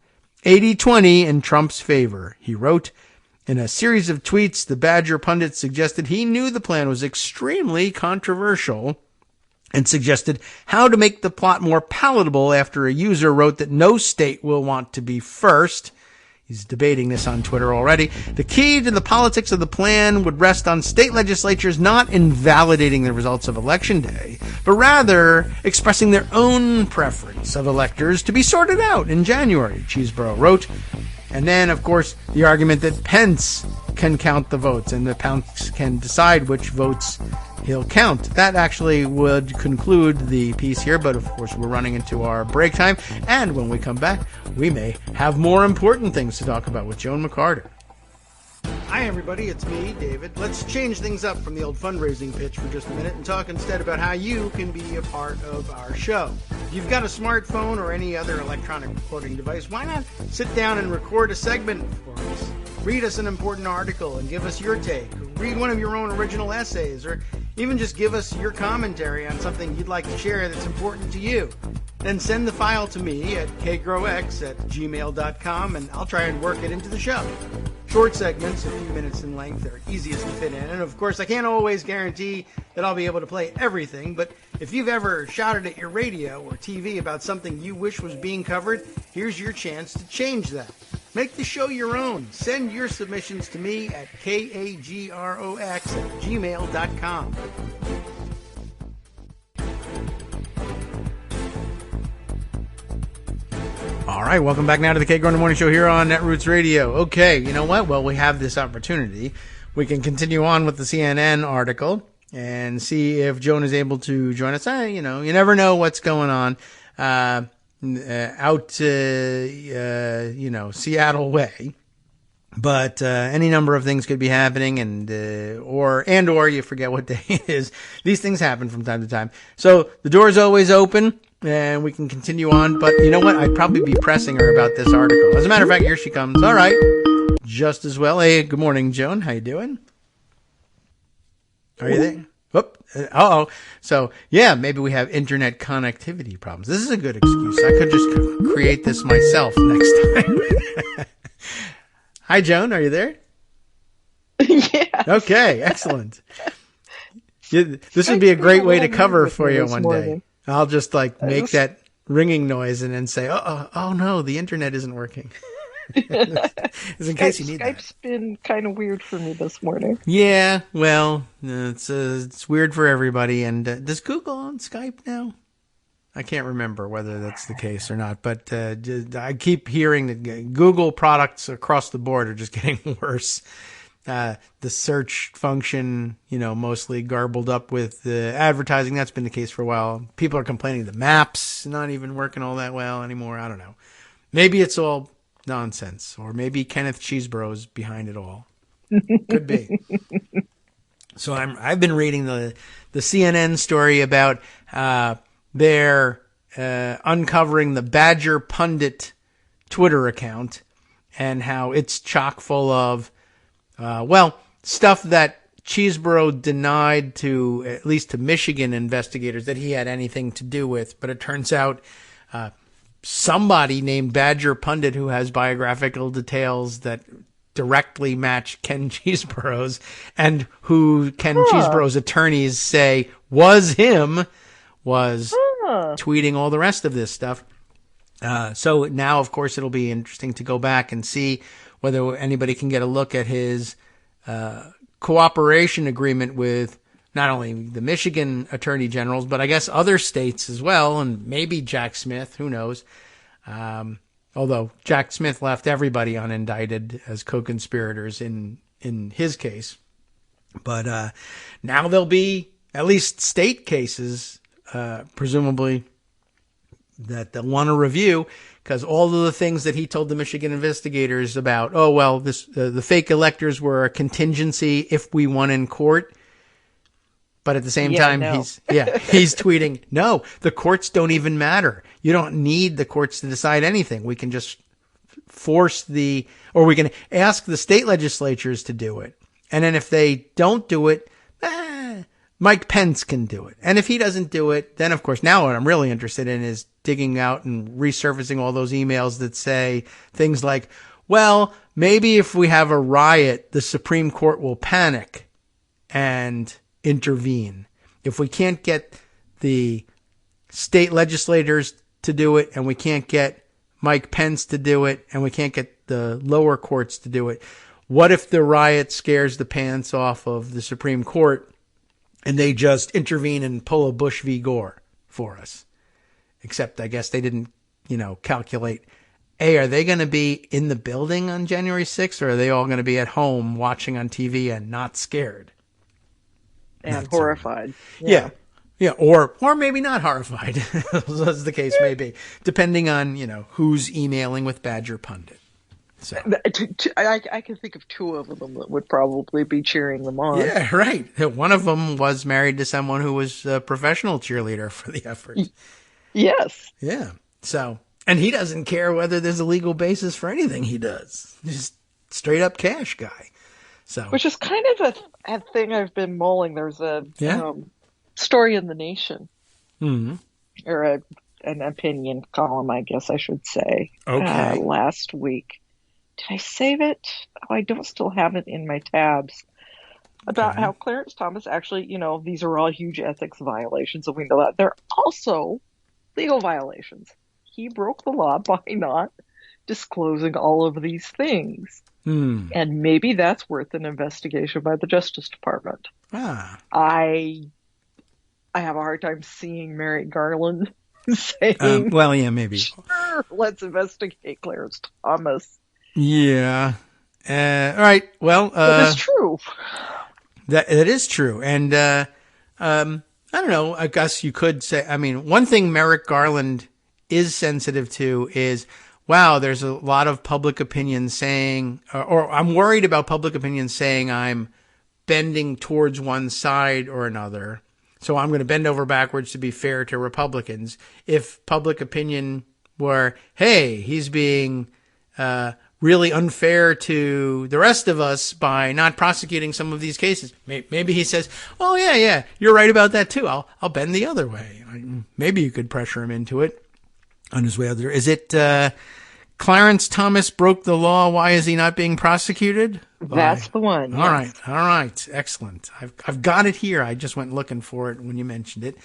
80-20 in Trump's favor, he wrote. In a series of tweets, the Badger Pundit suggested he knew the plan was extremely controversial, and suggested how to make the plot more palatable after a user wrote that no state will want to be first. He's debating this on Twitter already. The key to the politics of the plan would rest on state legislatures not invalidating the results of Election Day, but rather expressing their own preference of electors to be sorted out in January, Cheeseborough wrote. And then, of course, the argument that Pence can count the votes and that Pence can decide which votes he'll count. That actually would conclude the piece here, but of course we're running into our break time, and when we come back, we may have more important things to talk about with Joan McCarter. Hi everybody, it's me, David. Let's change things up from the old fundraising pitch for just a minute and talk instead about how you can be a part of our show. If you've got a smartphone or any other electronic recording device, why not sit down and record a segment for us? Read us an important article and give us your take. Read one of your own original essays, or even just give us your commentary on something you'd like to share that's important to you. Then send the file to me at kagrox@gmail.com, and I'll try and work it into the show. Short segments, a few minutes in length, are easiest to fit in. And of course, I can't always guarantee that I'll be able to play everything, but if you've ever shouted at your radio or TV about something you wish was being covered, here's your chance to change that. Make the show your own. Send your submissions to me at kagrox@gmail.com. All right, welcome back now to the Kagro in the Morning Show here on Netroots Radio. Okay, you know what? Well, we have this opportunity. We can continue on with the CNN article and see if Joan is able to join us. You never know what's going on out, Seattle way. But any number of things could be happening, and or you forget what day it is. These things happen from time to time. So the door is always open, and we can continue on. But you know what? I'd probably be pressing her about this article. As a matter of fact, here she comes. All right. Just as well. Hey, good morning, Joan. How you doing? Are you there? Whoop. Uh-oh. So, yeah, maybe we have internet connectivity problems. This is a good excuse. I could just create this myself next time. Hi, Joan. Are you there? Yeah. Okay. Excellent. This would be a great way to cover for you one day. I'll just make that ringing noise and then say, oh no, the internet isn't working. Just in case you need that. Skype's been kind of weird for me this morning. Yeah, well, it's weird for everybody. And does Google on Skype now? I can't remember whether that's the case or not, but I keep hearing that Google products across the board are just getting worse. The search function, mostly garbled up with advertising. That's been the case for a while. People are complaining the maps not even working all that well anymore. I don't know. Maybe it's all nonsense, or maybe Kenneth Cheeseborough's behind it all. Could be. So I've been reading the CNN story about they're uncovering the Badger Pundit Twitter account and how it's chock full of stuff that Cheeseborough denied to, at least to Michigan investigators, that he had anything to do with. But it turns out somebody named Badger Pundit, who has biographical details that directly match Ken Cheeseborough's, and who Ken Cheeseborough's attorneys say was him, was tweeting all the rest of this stuff. So now, of course, it'll be interesting to go back and see whether anybody can get a look at his cooperation agreement with not only the Michigan attorney generals, but I guess other states as well, and maybe Jack Smith, who knows. Although Jack Smith left everybody unindicted as co-conspirators in his case. But now there'll be at least state cases, presumably, that they'll want to review, because all of the things that he told the Michigan investigators about, the fake electors were a contingency if we won in court. But at the same time, he's tweeting, no, the courts don't even matter. You don't need the courts to decide anything. We can just we can ask the state legislatures to do it. And then if they don't do it, Mike Pence can do it. And if he doesn't do it, then of course, now what I'm really interested in is digging out and resurfacing all those emails that say things like, well, maybe if we have a riot, the Supreme Court will panic and intervene. If we can't get the state legislators to do it, and we can't get Mike Pence to do it, and we can't get the lower courts to do it, what if the riot scares the pants off of the Supreme Court and they just intervene and pull a Bush v. Gore for us? Except I guess they didn't, calculate, are they going to be in the building on January 6th, or are they all going to be at home watching on TV and not scared? And horrified. Yeah. Yeah. Or maybe not horrified, as the case may be, depending on, who's emailing with Badger Pundit. So I can think of two of them that would probably be cheering them on. Yeah, right. One of them was married to someone who was a professional cheerleader for the effort. Yes. Yeah. So, and he doesn't care whether there's a legal basis for anything he does. Just straight up cash guy. So, which is kind of a thing I've been mulling. There's a story in The Nation, or an opinion column, I guess I should say, last week. Did I save it? Oh, I don't still have it in my tabs. About how Clarence Thomas actually, these are all huge ethics violations, and we know that. They're also legal violations. He broke the law by not disclosing all of these things. And maybe that's worth an investigation by the Justice Department. I have a hard time seeing Merrick Garland saying, maybe. Sure, let's investigate Clarence Thomas. Yeah. All right. Well, that is true. That is true. And I don't know. I guess you could say, one thing Merrick Garland is sensitive to is, wow, there's a lot of public opinion saying, or I'm worried about public opinion saying I'm bending towards one side or another. So I'm going to bend over backwards to be fair to Republicans. If public opinion were, hey, he's being really unfair to the rest of us by not prosecuting some of these cases, maybe he says, oh, yeah, you're right about that too. I'll bend the other way. Maybe you could pressure him into it on his way out there. Is it Clarence Thomas broke the law? Why is he not being prosecuted? That's the one. All right. Excellent. I've got it here. I just went looking for it when you mentioned it.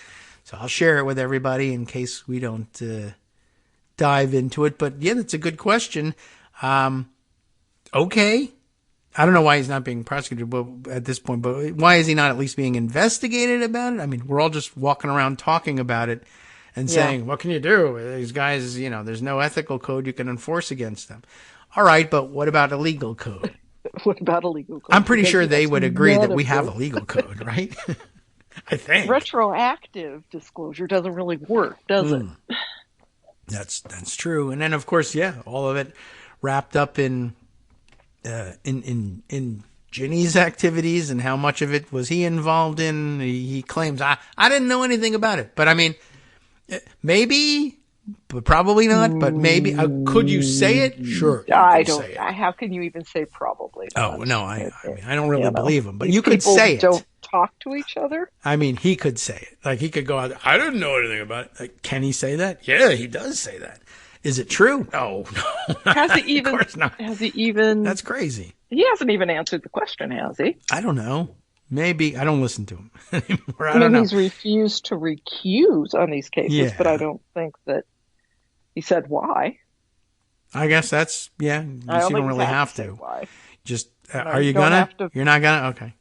So I'll share it with everybody in case we don't dive into it. But yeah, that's a good question. Okay. I don't know why he's not being prosecuted at this point, but why is he not at least being investigated about it? We're all just walking around talking about it and saying, what can you do? These guys, there's no ethical code you can enforce against them. All right, but what about a legal code? What about a legal code? I'm pretty sure they would agree that we have a legal code, right? I think. Retroactive disclosure doesn't really work, does it? That's true. And then, of course, all of it wrapped up in Ginny's activities and how much of it was he involved in. He claims, I didn't know anything about it. But maybe, but probably not. But maybe. Could you say it? Sure. I don't. Say it. How can you even say probably not? Oh, no. I don't really believe him. But you could say it. Don't talk to each other? He could say it. Like, he could go out there, I didn't know anything about it. Like, can he say that? Yeah, he does say that. Is it true? No. Has he even? Of course not. Has he even? That's crazy. He hasn't even answered the question, has he? I don't know. Maybe. I don't listen to him anymore. I don't know. He's refused to recuse on these cases, but I don't think that He said why. I guess that's, yeah, you don't really have to. Why. Just, are you gonna? You're not gonna? Okay.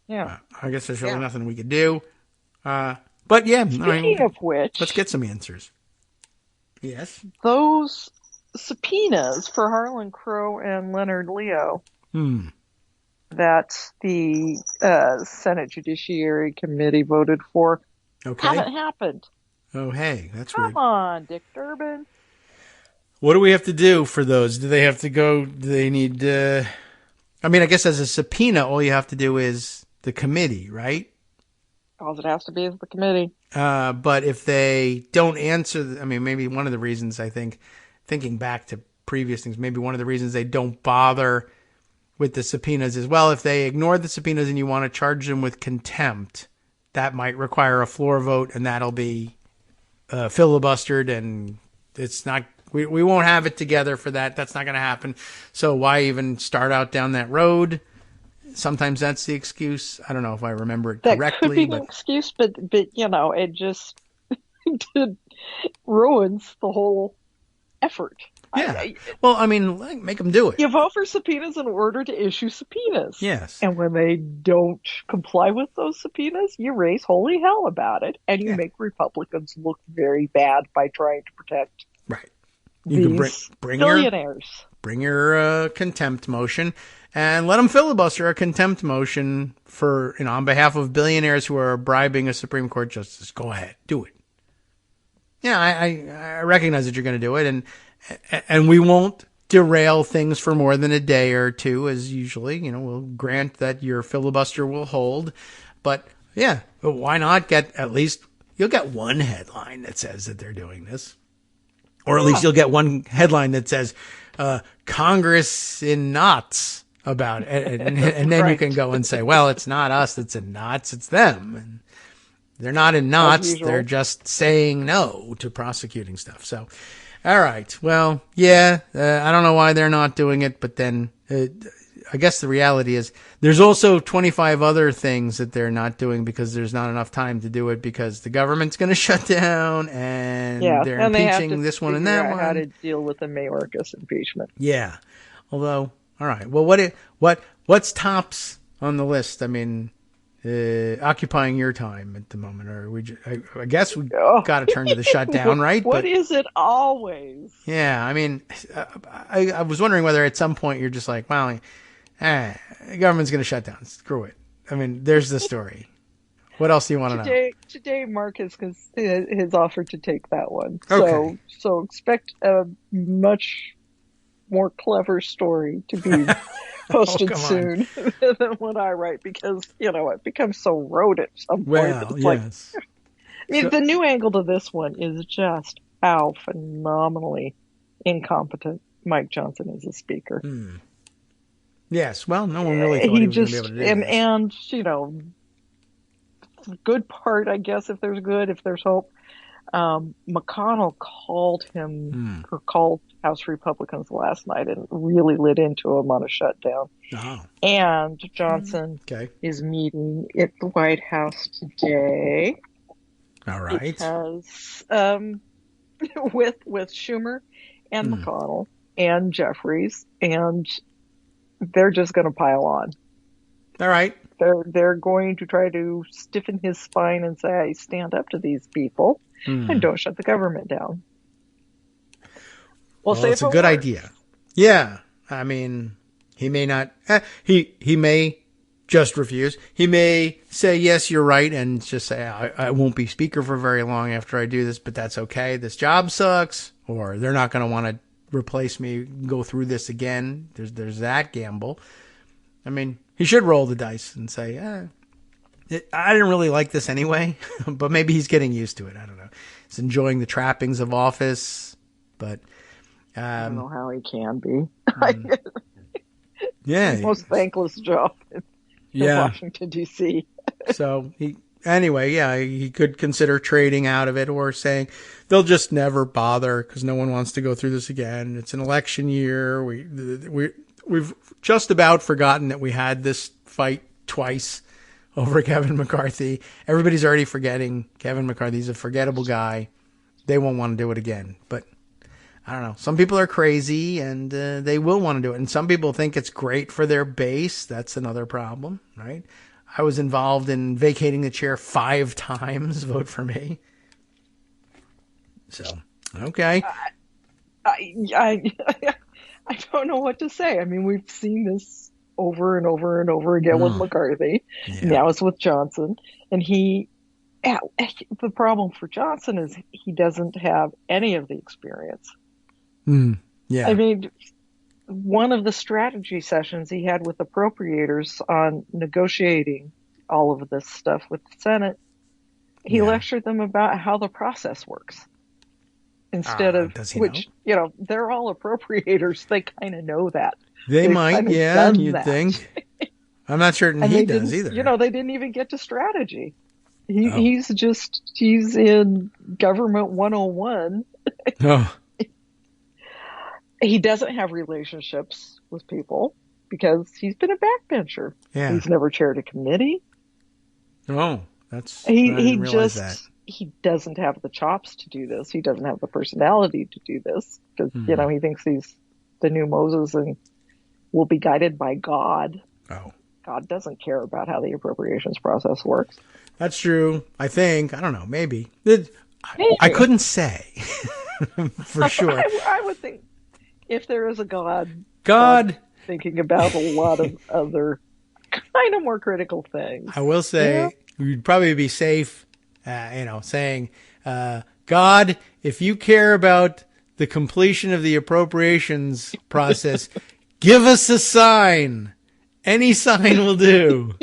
Yeah. I guess there's really nothing we could do. But yeah. Speaking of which. Let's get some answers. Yes. Those subpoenas for Harlan Crow and Leonard Leo that the Senate Judiciary Committee voted for haven't happened. Oh, hey, that's weird. Come on, Dick Durbin. What do we have to do for those? Do they have to go? Do they need? I guess as a subpoena, all you have to do is the committee, right? All it has to be is the committee. But if they don't answer, maybe one of the reasons thinking back to previous things, maybe one of the reasons they don't bother with the subpoenas is, well, if they ignore the subpoenas and you want to charge them with contempt, that might require a floor vote, and that'll be filibustered, and it's not. We won't have it together for that. That's not going to happen. So why even start out down that road? Sometimes that's the excuse. I don't know if I remember it correctly. That could be an excuse, but it just ruins the whole effort. Yeah. Make them do it. You vote for subpoenas in order to issue subpoenas. Yes. And when they don't comply with those subpoenas, you raise holy hell about it, and you make Republicans look very bad by trying to protect You can bring billionaires. Bring your contempt motion and let them filibuster a contempt motion for on behalf of billionaires who are bribing a Supreme Court justice. Go ahead, do it. Yeah, I recognize that you're going to do it, and we won't derail things for more than a day or two, as usually. We'll grant that your filibuster will hold, but why not you'll get one headline that says that they're doing this. Or at least you'll get one headline that says, Congress in knots about it. And then you can go and say, well, it's not us that's in knots, it's them. And they're not in knots. They're just saying no to prosecuting stuff. So, all right. Well, I don't know why they're not doing it, but then I guess the reality is there's also 25 other things that they're not doing because there's not enough time to do it because the government's going to shut down and they're impeaching this one and that one. How to deal with the Mayorkas impeachment? Yeah. Although, all right. Well, what's tops on the list? Occupying your time at the moment, or I guess we got to turn to the shutdown, right? What is it always? Yeah. I was wondering whether at some point you're just like, well, the government's going to shut down. Screw it. There's the story. What else do you want to know? Today, Mark has offered to take that one. Okay. So expect a much more clever story to be posted soon than what I write because, it becomes so rote at some point. Well, yes. The new angle to this one is just how phenomenally incompetent Mike Johnson is as speaker. Yes, well, no one really thought he was going to be able to do this. And good part, I guess, if there's hope. McConnell called House Republicans last night and really lit into him on a shutdown. Oh. And Johnson is meeting at the White House today. All right. Because with Schumer and McConnell and Jeffries, and they're just going to pile on. All right. They're going to try to stiffen his spine and say, stand up to these people and don't shut the government down. Well, it's a good idea. Yeah. He may not, he may just refuse. He may say, yes, you're right. And just say, I won't be speaker for very long after I do this, but that's okay. This job sucks, or they're not going to want to replace me, go through this again. There's that gamble. He should roll the dice and say, I didn't really like this anyway, but maybe he's getting used to it. I don't know. He's enjoying the trappings of office, but I don't know how he can be. Yeah. It's the most thankless job in Washington, D.C. So he could consider trading out of it or saying they'll just never bother because no one wants to go through this again. It's an election year. We've just about forgotten that we had this fight twice over Kevin McCarthy. Everybody's already forgetting Kevin McCarthy's a forgettable guy. They won't want to do it again. But I don't know. Some people are crazy and they will want to do it. And some people think it's great for their base. That's another problem, right? I was involved in vacating the chair 5 times. Vote for me. So, okay. I don't know what to say. I mean, we've seen this over and over and over again with McCarthy. Yeah. Now it's with Johnson. And the problem for Johnson is he doesn't have any of the experience. Yeah. I mean, one of the strategy sessions he had with appropriators on negotiating all of this stuff with the Senate, he lectured them about how the process works. Instead of which, they're all appropriators. They kind of know that. They've might, you'd think. I'm not certain he does either. They didn't even get to strategy. He's in government 101. Oh. He doesn't have relationships with people because he's been a backbencher. Yeah. He's never chaired a committee. Oh, that's I didn't realize that. He doesn't have the chops to do this. He doesn't have the personality to do this because, he thinks he's the new Moses and will be guided by God. Oh. God doesn't care about how the appropriations process works. That's true. I think. I don't know. Maybe. I couldn't say for sure. I would think if there is a God thinking about a lot of other kind of more critical things. I will say you'd probably be safe saying, God, if you care about the completion of the appropriations process, give us a sign. Any sign will do.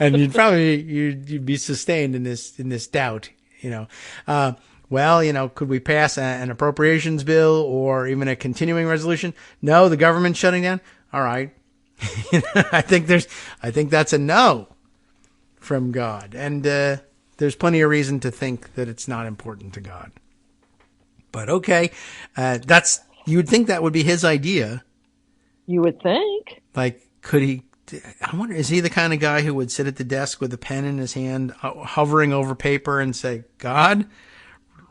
And you'd be sustained in this doubt, could we pass an appropriations bill or even a continuing resolution? No, the government's shutting down. All right. I think that's a no from God. And, there's plenty of reason to think that it's not important to God. But okay, you would think that would be his idea. You would think. Like, could he? I wonder, is he the kind of guy who would sit at the desk with a pen in his hand, hovering over paper, and say, "God,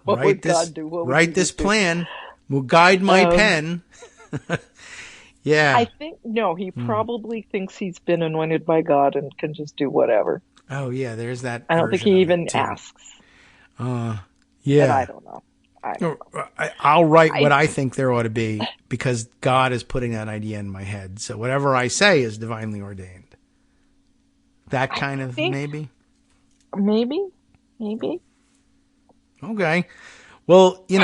write this plan. Will guide my pen." Yeah. I think he probably thinks he's been anointed by God and can just do whatever. Oh, yeah, there's that. I don't think he even asks. Yeah. But I don't know. I'll write what I think there ought to be because God is putting that idea in my head. So whatever I say is divinely ordained. That kind of maybe? Maybe. Okay. Well, you'd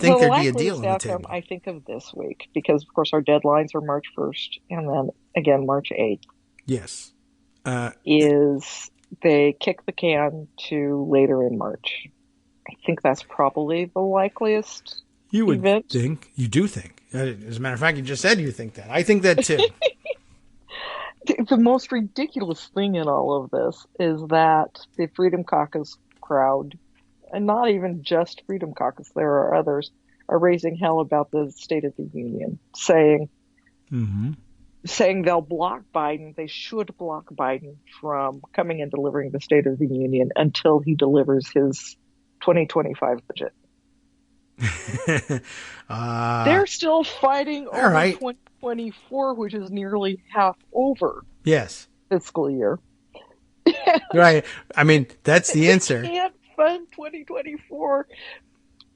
think there'd be a deal on the table. I think of this week because, of course, our deadlines are March 1st and then again March 8th. Yes. Is they kick the can to later in March. I think that's probably the likeliest You would event. think. You do think. As a matter of fact, you just said you think that. I think that too. The most ridiculous thing in all of this is that the Freedom Caucus crowd, and not even just Freedom Caucus, there are others, are raising hell about the State of the Union, saying they'll block Biden, they should block Biden from coming and delivering the State of the Union until he delivers his 2025 budget. They're still fighting over 2024, which is nearly half over. Yes. Fiscal year. Right. I mean, that's the answer. They can't fund 2024,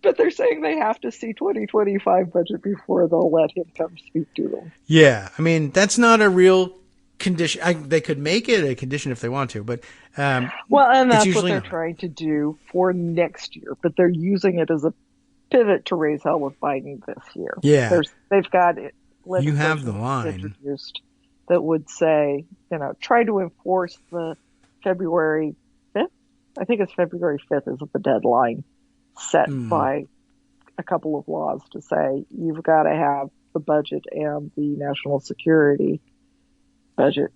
but they're saying they have to see 2025 budget before they'll let him come speak to them. Yeah. I mean, that's not a real condition. They could make it a condition if they want to, but and that's what they're trying to do for next year, but they're using it as a pivot to raise hell with Biden this year. Yeah. They've got it. You have the line introduced that would say, try to enforce the February 5th. I think it's February 5th is the deadline set by a couple of laws to say you've got to have the budget and the national security budget.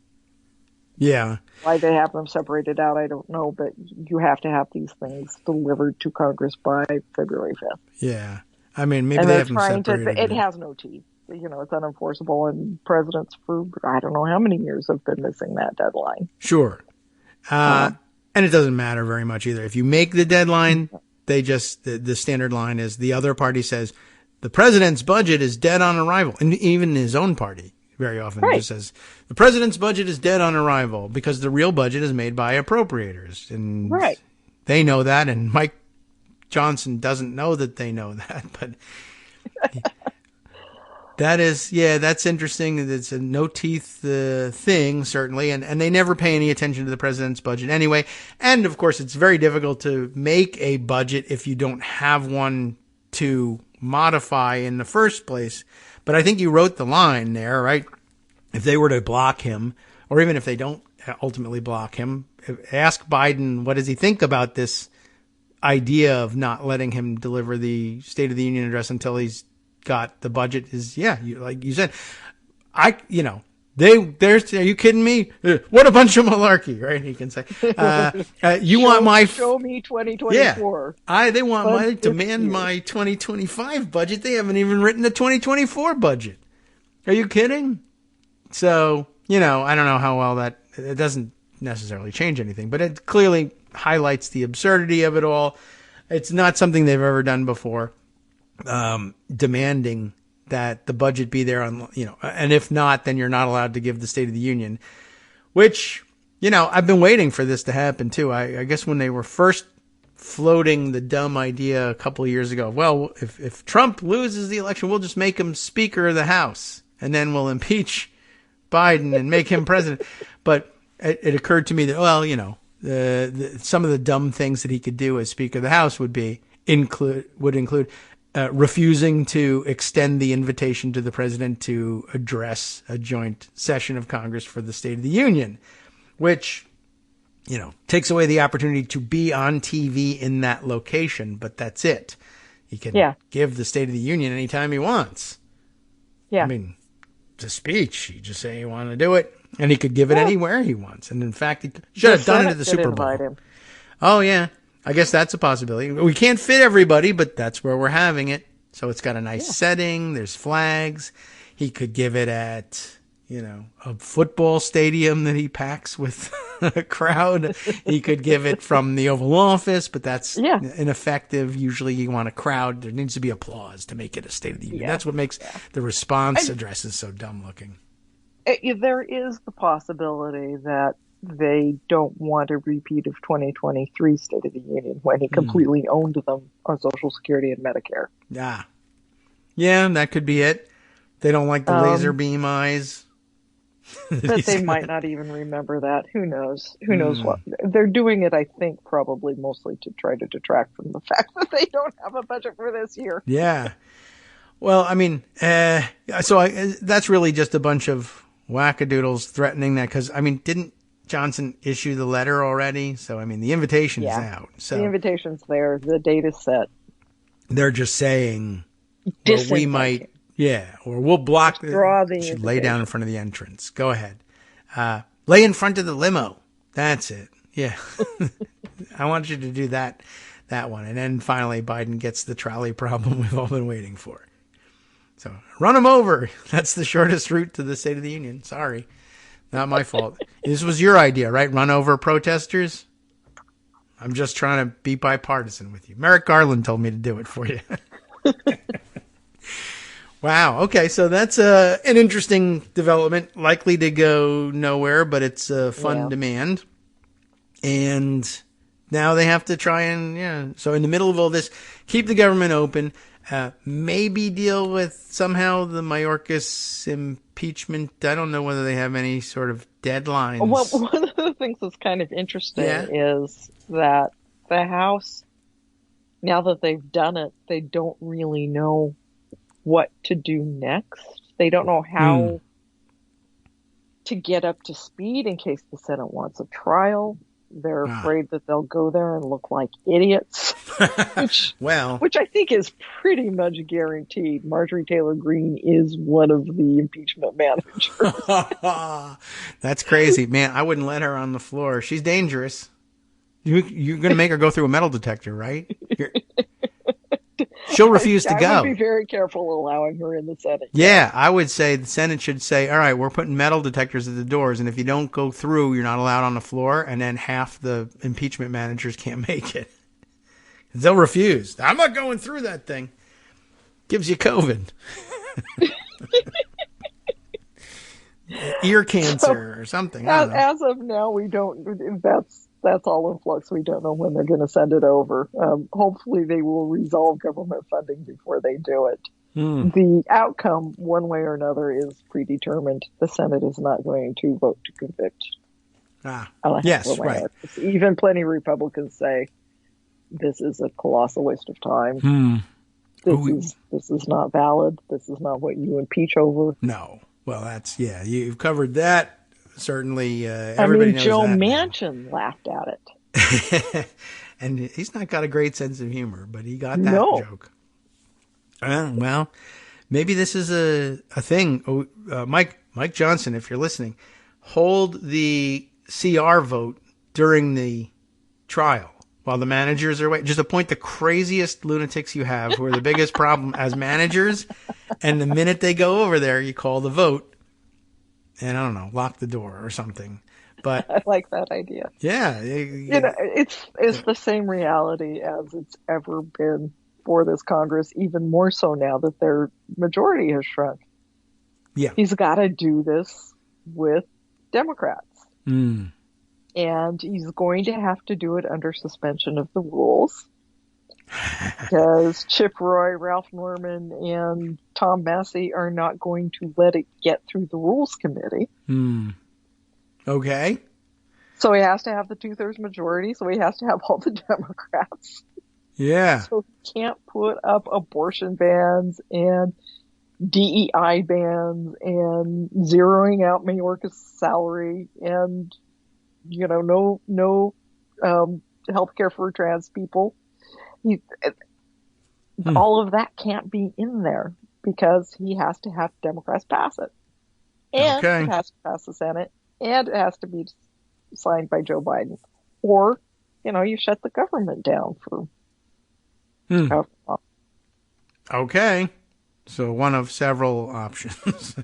Yeah. Why they have them separated out, I don't know, but you have to have these things delivered to Congress by February 5th. Yeah. I mean, maybe they have them separated. It has no teeth. It's unenforceable, and presidents for I don't know how many years have been missing that deadline. Sure. And it doesn't matter very much either. If you make the deadline, they just, the standard line is the other party says, the president's budget is dead on arrival. And even his own party very often Right. just says, the president's budget is dead on arrival because the real budget is made by appropriators. And Right. they know that, and Mike Johnson doesn't know that they know that, but that's interesting. It's a no teeth thing, certainly, and they never pay any attention to the president's budget anyway. And of course, it's very difficult to make a budget if you don't have one to modify in the first place. But I think you wrote the line there, right? If they were to block him, or even if they don't ultimately block him, ask Biden, what does he think about this idea of not letting him deliver the State of the Union address until he's got the budget? Like you said, are you kidding me? What a bunch of malarkey, right? He can say, show me 2024. Yeah, they want my demand my 2025 budget. They haven't even written the 2024 budget. Are you kidding? So, I don't know how well it doesn't necessarily change anything, but it clearly highlights the absurdity of it all. It's not something they've ever done before. Demanding that the budget be there on, and if not, then you're not allowed to give the State of the Union, which, I've been waiting for this to happen too. I guess when they were first floating the dumb idea a couple of years ago, well, if Trump loses the election, we'll just make him Speaker of the House and then we'll impeach Biden and make him president. But it occurred to me that, well, some of the dumb things that he could do as Speaker of the House would include refusing to extend the invitation to the president to address a joint session of Congress for the State of the Union, which, takes away the opportunity to be on TV in that location. But that's it. He can give the State of the Union anytime he wants. Yeah. I mean, it's a speech. You just say you want to do it, and he could give it anywhere he wants. And in fact, he should have done it at the Super Bowl. Oh, yeah. I guess that's a possibility. We can't fit everybody, but that's where we're having it. So it's got a nice setting. There's flags. He could give it at, a football stadium that he packs with a crowd. He could give it from the Oval Office, but that's ineffective. Usually you want a crowd. There needs to be applause to make it a State of the Union. That's what makes the response addresses so dumb looking. There is the possibility that they don't want a repeat of 2023 State of the Union when he completely owned them on Social Security and Medicare. Yeah, that could be it. They don't like the laser beam eyes. But they might not even remember that. Who knows? Who knows what? They're doing it, I think, probably mostly to try to detract from the fact that they don't have a budget for this year. Yeah. Well, I mean, that's really just a bunch of wackadoodles threatening that because, didn't Johnson issue the letter already? So, the invitation is out. So the invitation's there. The date is set. They're just saying, well, we might, or we'll block should lay down in front of the entrance. Go ahead. Lay in front of the limo. That's it. Yeah. I want you to do that one. And then finally, Biden gets the trolley problem we've all been waiting for. So run him over. That's the shortest route to the State of the Union. Sorry. Not my fault. This was your idea, right? Run over protesters? I'm just trying to be bipartisan with you. Merrick Garland told me to do it for you. Wow. Okay. So that's an interesting development, likely to go nowhere, but it's a fun demand. And now they have to try and, so in the middle of all this, keep the government open, maybe deal with somehow the Mayorkas impeachment. I don't know whether they have any sort of deadlines. Well, one of the things that's kind of interesting is that the House, now that they've done it, they don't really know what to do next. They don't know how to get up to speed in case the Senate wants a trial. They're afraid that they'll go there and look like idiots, which I think is pretty much guaranteed. Marjorie Taylor Greene is one of the impeachment managers. That's crazy, man. I wouldn't let her on the floor. She's dangerous. You're going to make her go through a metal detector, right? She'll refuse to go. I would be very careful allowing her in the Senate. Yeah, I would say the Senate should say, all right, we're putting metal detectors at the doors, and if you don't go through, you're not allowed on the floor, and then half the impeachment managers can't make it. They'll refuse. I'm not going through that thing. Gives you COVID. Ear cancer or something. As of now, we don't. That's all in flux. We don't know when they're going to send it over. Hopefully, they will resolve government funding before they do it. The outcome, one way or another, is predetermined. The Senate is not going to vote to convict. Yes, right. Even plenty of Republicans say this is a colossal waste of time. This is not valid. This is not what you impeach over. No. Well, you've covered that. Certainly, everybody knows Joe that Manchin laughed at it. And he's not got a great sense of humor, but he got that joke. Well, maybe this is a thing. Mike Johnson, if you're listening, hold the CR vote during the trial while the managers are waiting. Just appoint the craziest lunatics you have who are the biggest problem as managers. And the minute they go over there, you call the vote and, I don't know, lock the door or something. But I like that idea. Yeah. It's the same reality as it's ever been for this Congress, even more so now that their majority has shrunk. Yeah. He's got to do this with Democrats. And he's going to have to do it under suspension of the rules. Because Chip Roy, Ralph Norman, and Tom Massey are not going to let it get through the Rules Committee. Okay. So he has to have the 2/3 majority, so he has to have all the Democrats. Yeah. So he can't put up abortion bans and DEI bans and zeroing out Mayorkas' salary and, no health care for trans people. All of that can't be in there because he has to have Democrats pass it. And it has to pass the Senate, and it has to be signed by Joe Biden. Or, you shut the government down for however long. Okay. So one of several options.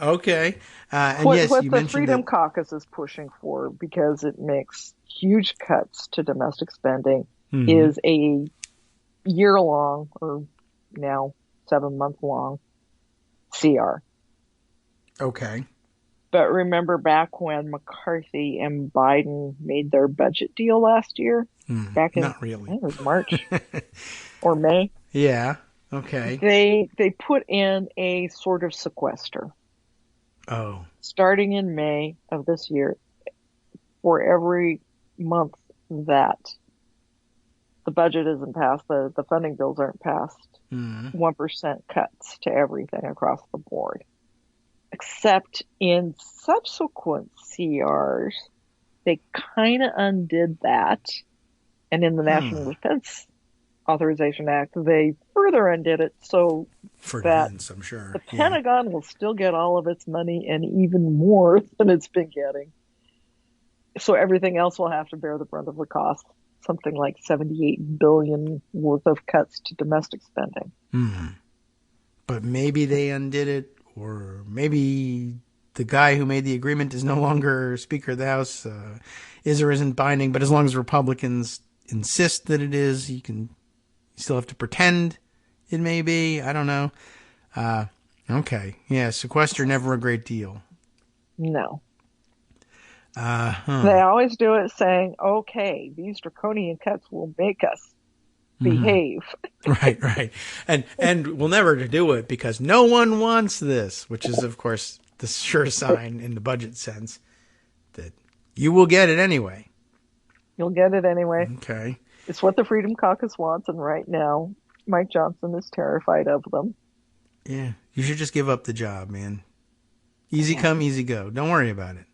Okay. And what you the mentioned Freedom Caucus is pushing for, because it makes huge cuts to domestic spending, is a year-long, or now 7-month-long, CR. Okay. But remember back when McCarthy and Biden made their budget deal last year? Back in, not really. I think it was March or May. Yeah. Okay. They put in a sort of sequester. Oh. Starting in May of this year, for every month that the budget isn't passed, the funding bills aren't passed, 1% cuts to everything across the board. Except in subsequent CRs, they kind of undid that. And in the National Defense Authorization Act, they further undid it so that I'm sure. the Pentagon will still get all of its money and even more than it's been getting. So everything else will have to bear the brunt of the cost. Something like $78 billion worth of cuts to domestic spending. But maybe they undid it, or maybe the guy who made the agreement is no longer Speaker of the House, is or isn't binding. But as long as Republicans insist that it is, you still have to pretend it may be. I don't know. Okay. Yeah, sequester, never a great deal. No. They always do it saying, okay, these draconian cuts will make us behave. Right. And we'll never do it because no one wants this, which is, of course, the sure sign in the budget sense that you will get it anyway. You'll get it anyway. Okay. It's what the Freedom Caucus wants, and right now, Mike Johnson is terrified of them. Yeah, you should just give up the job, man. Easy come, easy go. Don't worry about it.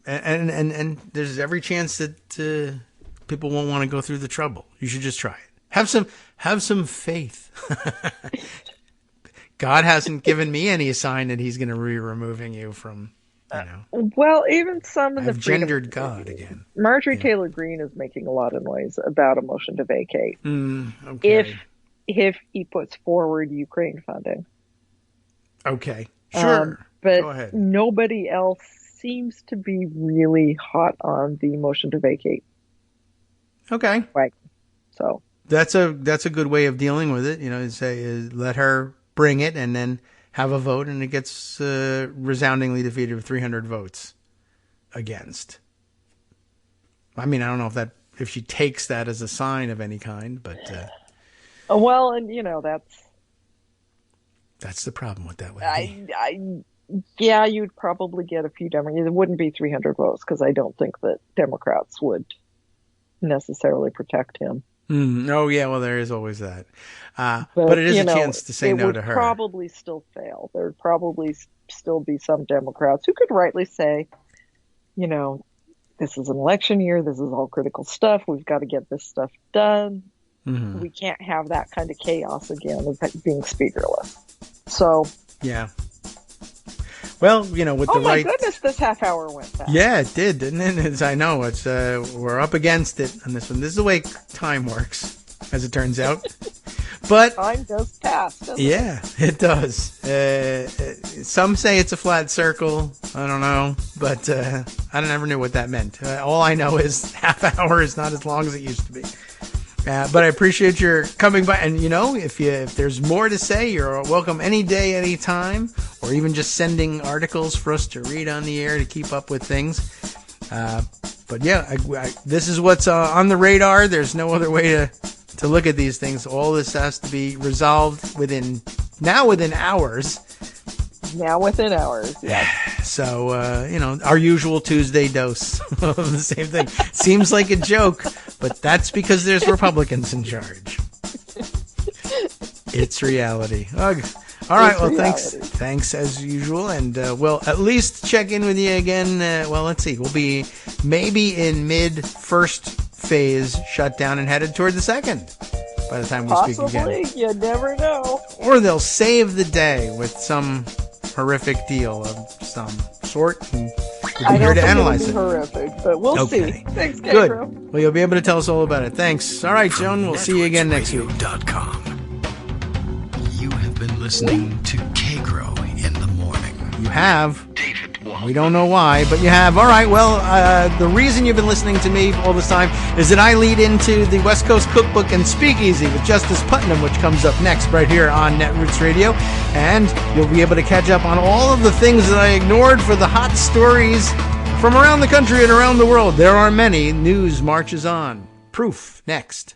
And there's every chance that people won't want to go through the trouble. You should just try it. Have some faith. God hasn't given me any sign that He's going to be removing you from. Well, even some of the gendered God again. Marjorie Taylor Greene is making a lot of noise about a motion to vacate. Okay. If he puts forward Ukraine funding. Okay. Sure. But go ahead. Nobody else seems to be really hot on the motion to vacate. Okay. Right. So that's a good way of dealing with it. Let her bring it and then have a vote, and it gets resoundingly defeated with 300 votes against. I mean, I don't know if she takes that as a sign of any kind, but well, and that's the problem with that lady. Yeah, you'd probably get a few Democrats. It wouldn't be 300 votes because I don't think that Democrats would necessarily protect him. Oh, yeah, well, there is always that. But it is a chance to say no to her. It would probably still fail. There would probably still be some Democrats who could rightly say, this is an election year. This is all critical stuff. We've got to get this stuff done. Mm-hmm. We can't have that kind of chaos again of being speakerless. So, yeah. Well, with the right... Oh, my goodness, this half hour went fast. Yeah, it did, didn't it? I know. We're up against it on this one. This is the way time works, as it turns out. But time does pass, doesn't it? It does. Some say it's a flat circle. I don't know. But I never knew what that meant. All I know is half hour is not as long as it used to be. But I appreciate your coming by. And, if there's more to say, you're welcome any day, any time, or even just sending articles for us to read on the air to keep up with things. But, this is what's on the radar. There's no other way to look at these things. All this has to be resolved within hours. Now within hours, yeah. So, our usual Tuesday dose of the same thing. Seems like a joke, but that's because there's Republicans in charge. It's reality. All right, well, thanks as usual, and we'll at least check in with you again. Let's see. We'll be maybe in mid-first phase shutdown and headed toward the second by the time we speak again. Possibly, you never know. Or they'll save the day with some horrific deal of some sort, and we'll be here to analyze it. Horrific, but we'll see. Thanks, Kagro. Good. Well, you'll be able to tell us all about it. Thanks. All right, Joan, we'll see you again next week. You have been listening to Kagro in the morning. You have. David Waldman. We don't know why, but you have. All right, well, the reason you've been listening to me all this time is that I lead into the West Coast Cookbook and Speakeasy with Justice Putnam, which comes up next right here on Netroots Radio. And you'll be able to catch up on all of the things that I ignored for the hot stories from around the country and around the world. There are many. News marches on. Proof next.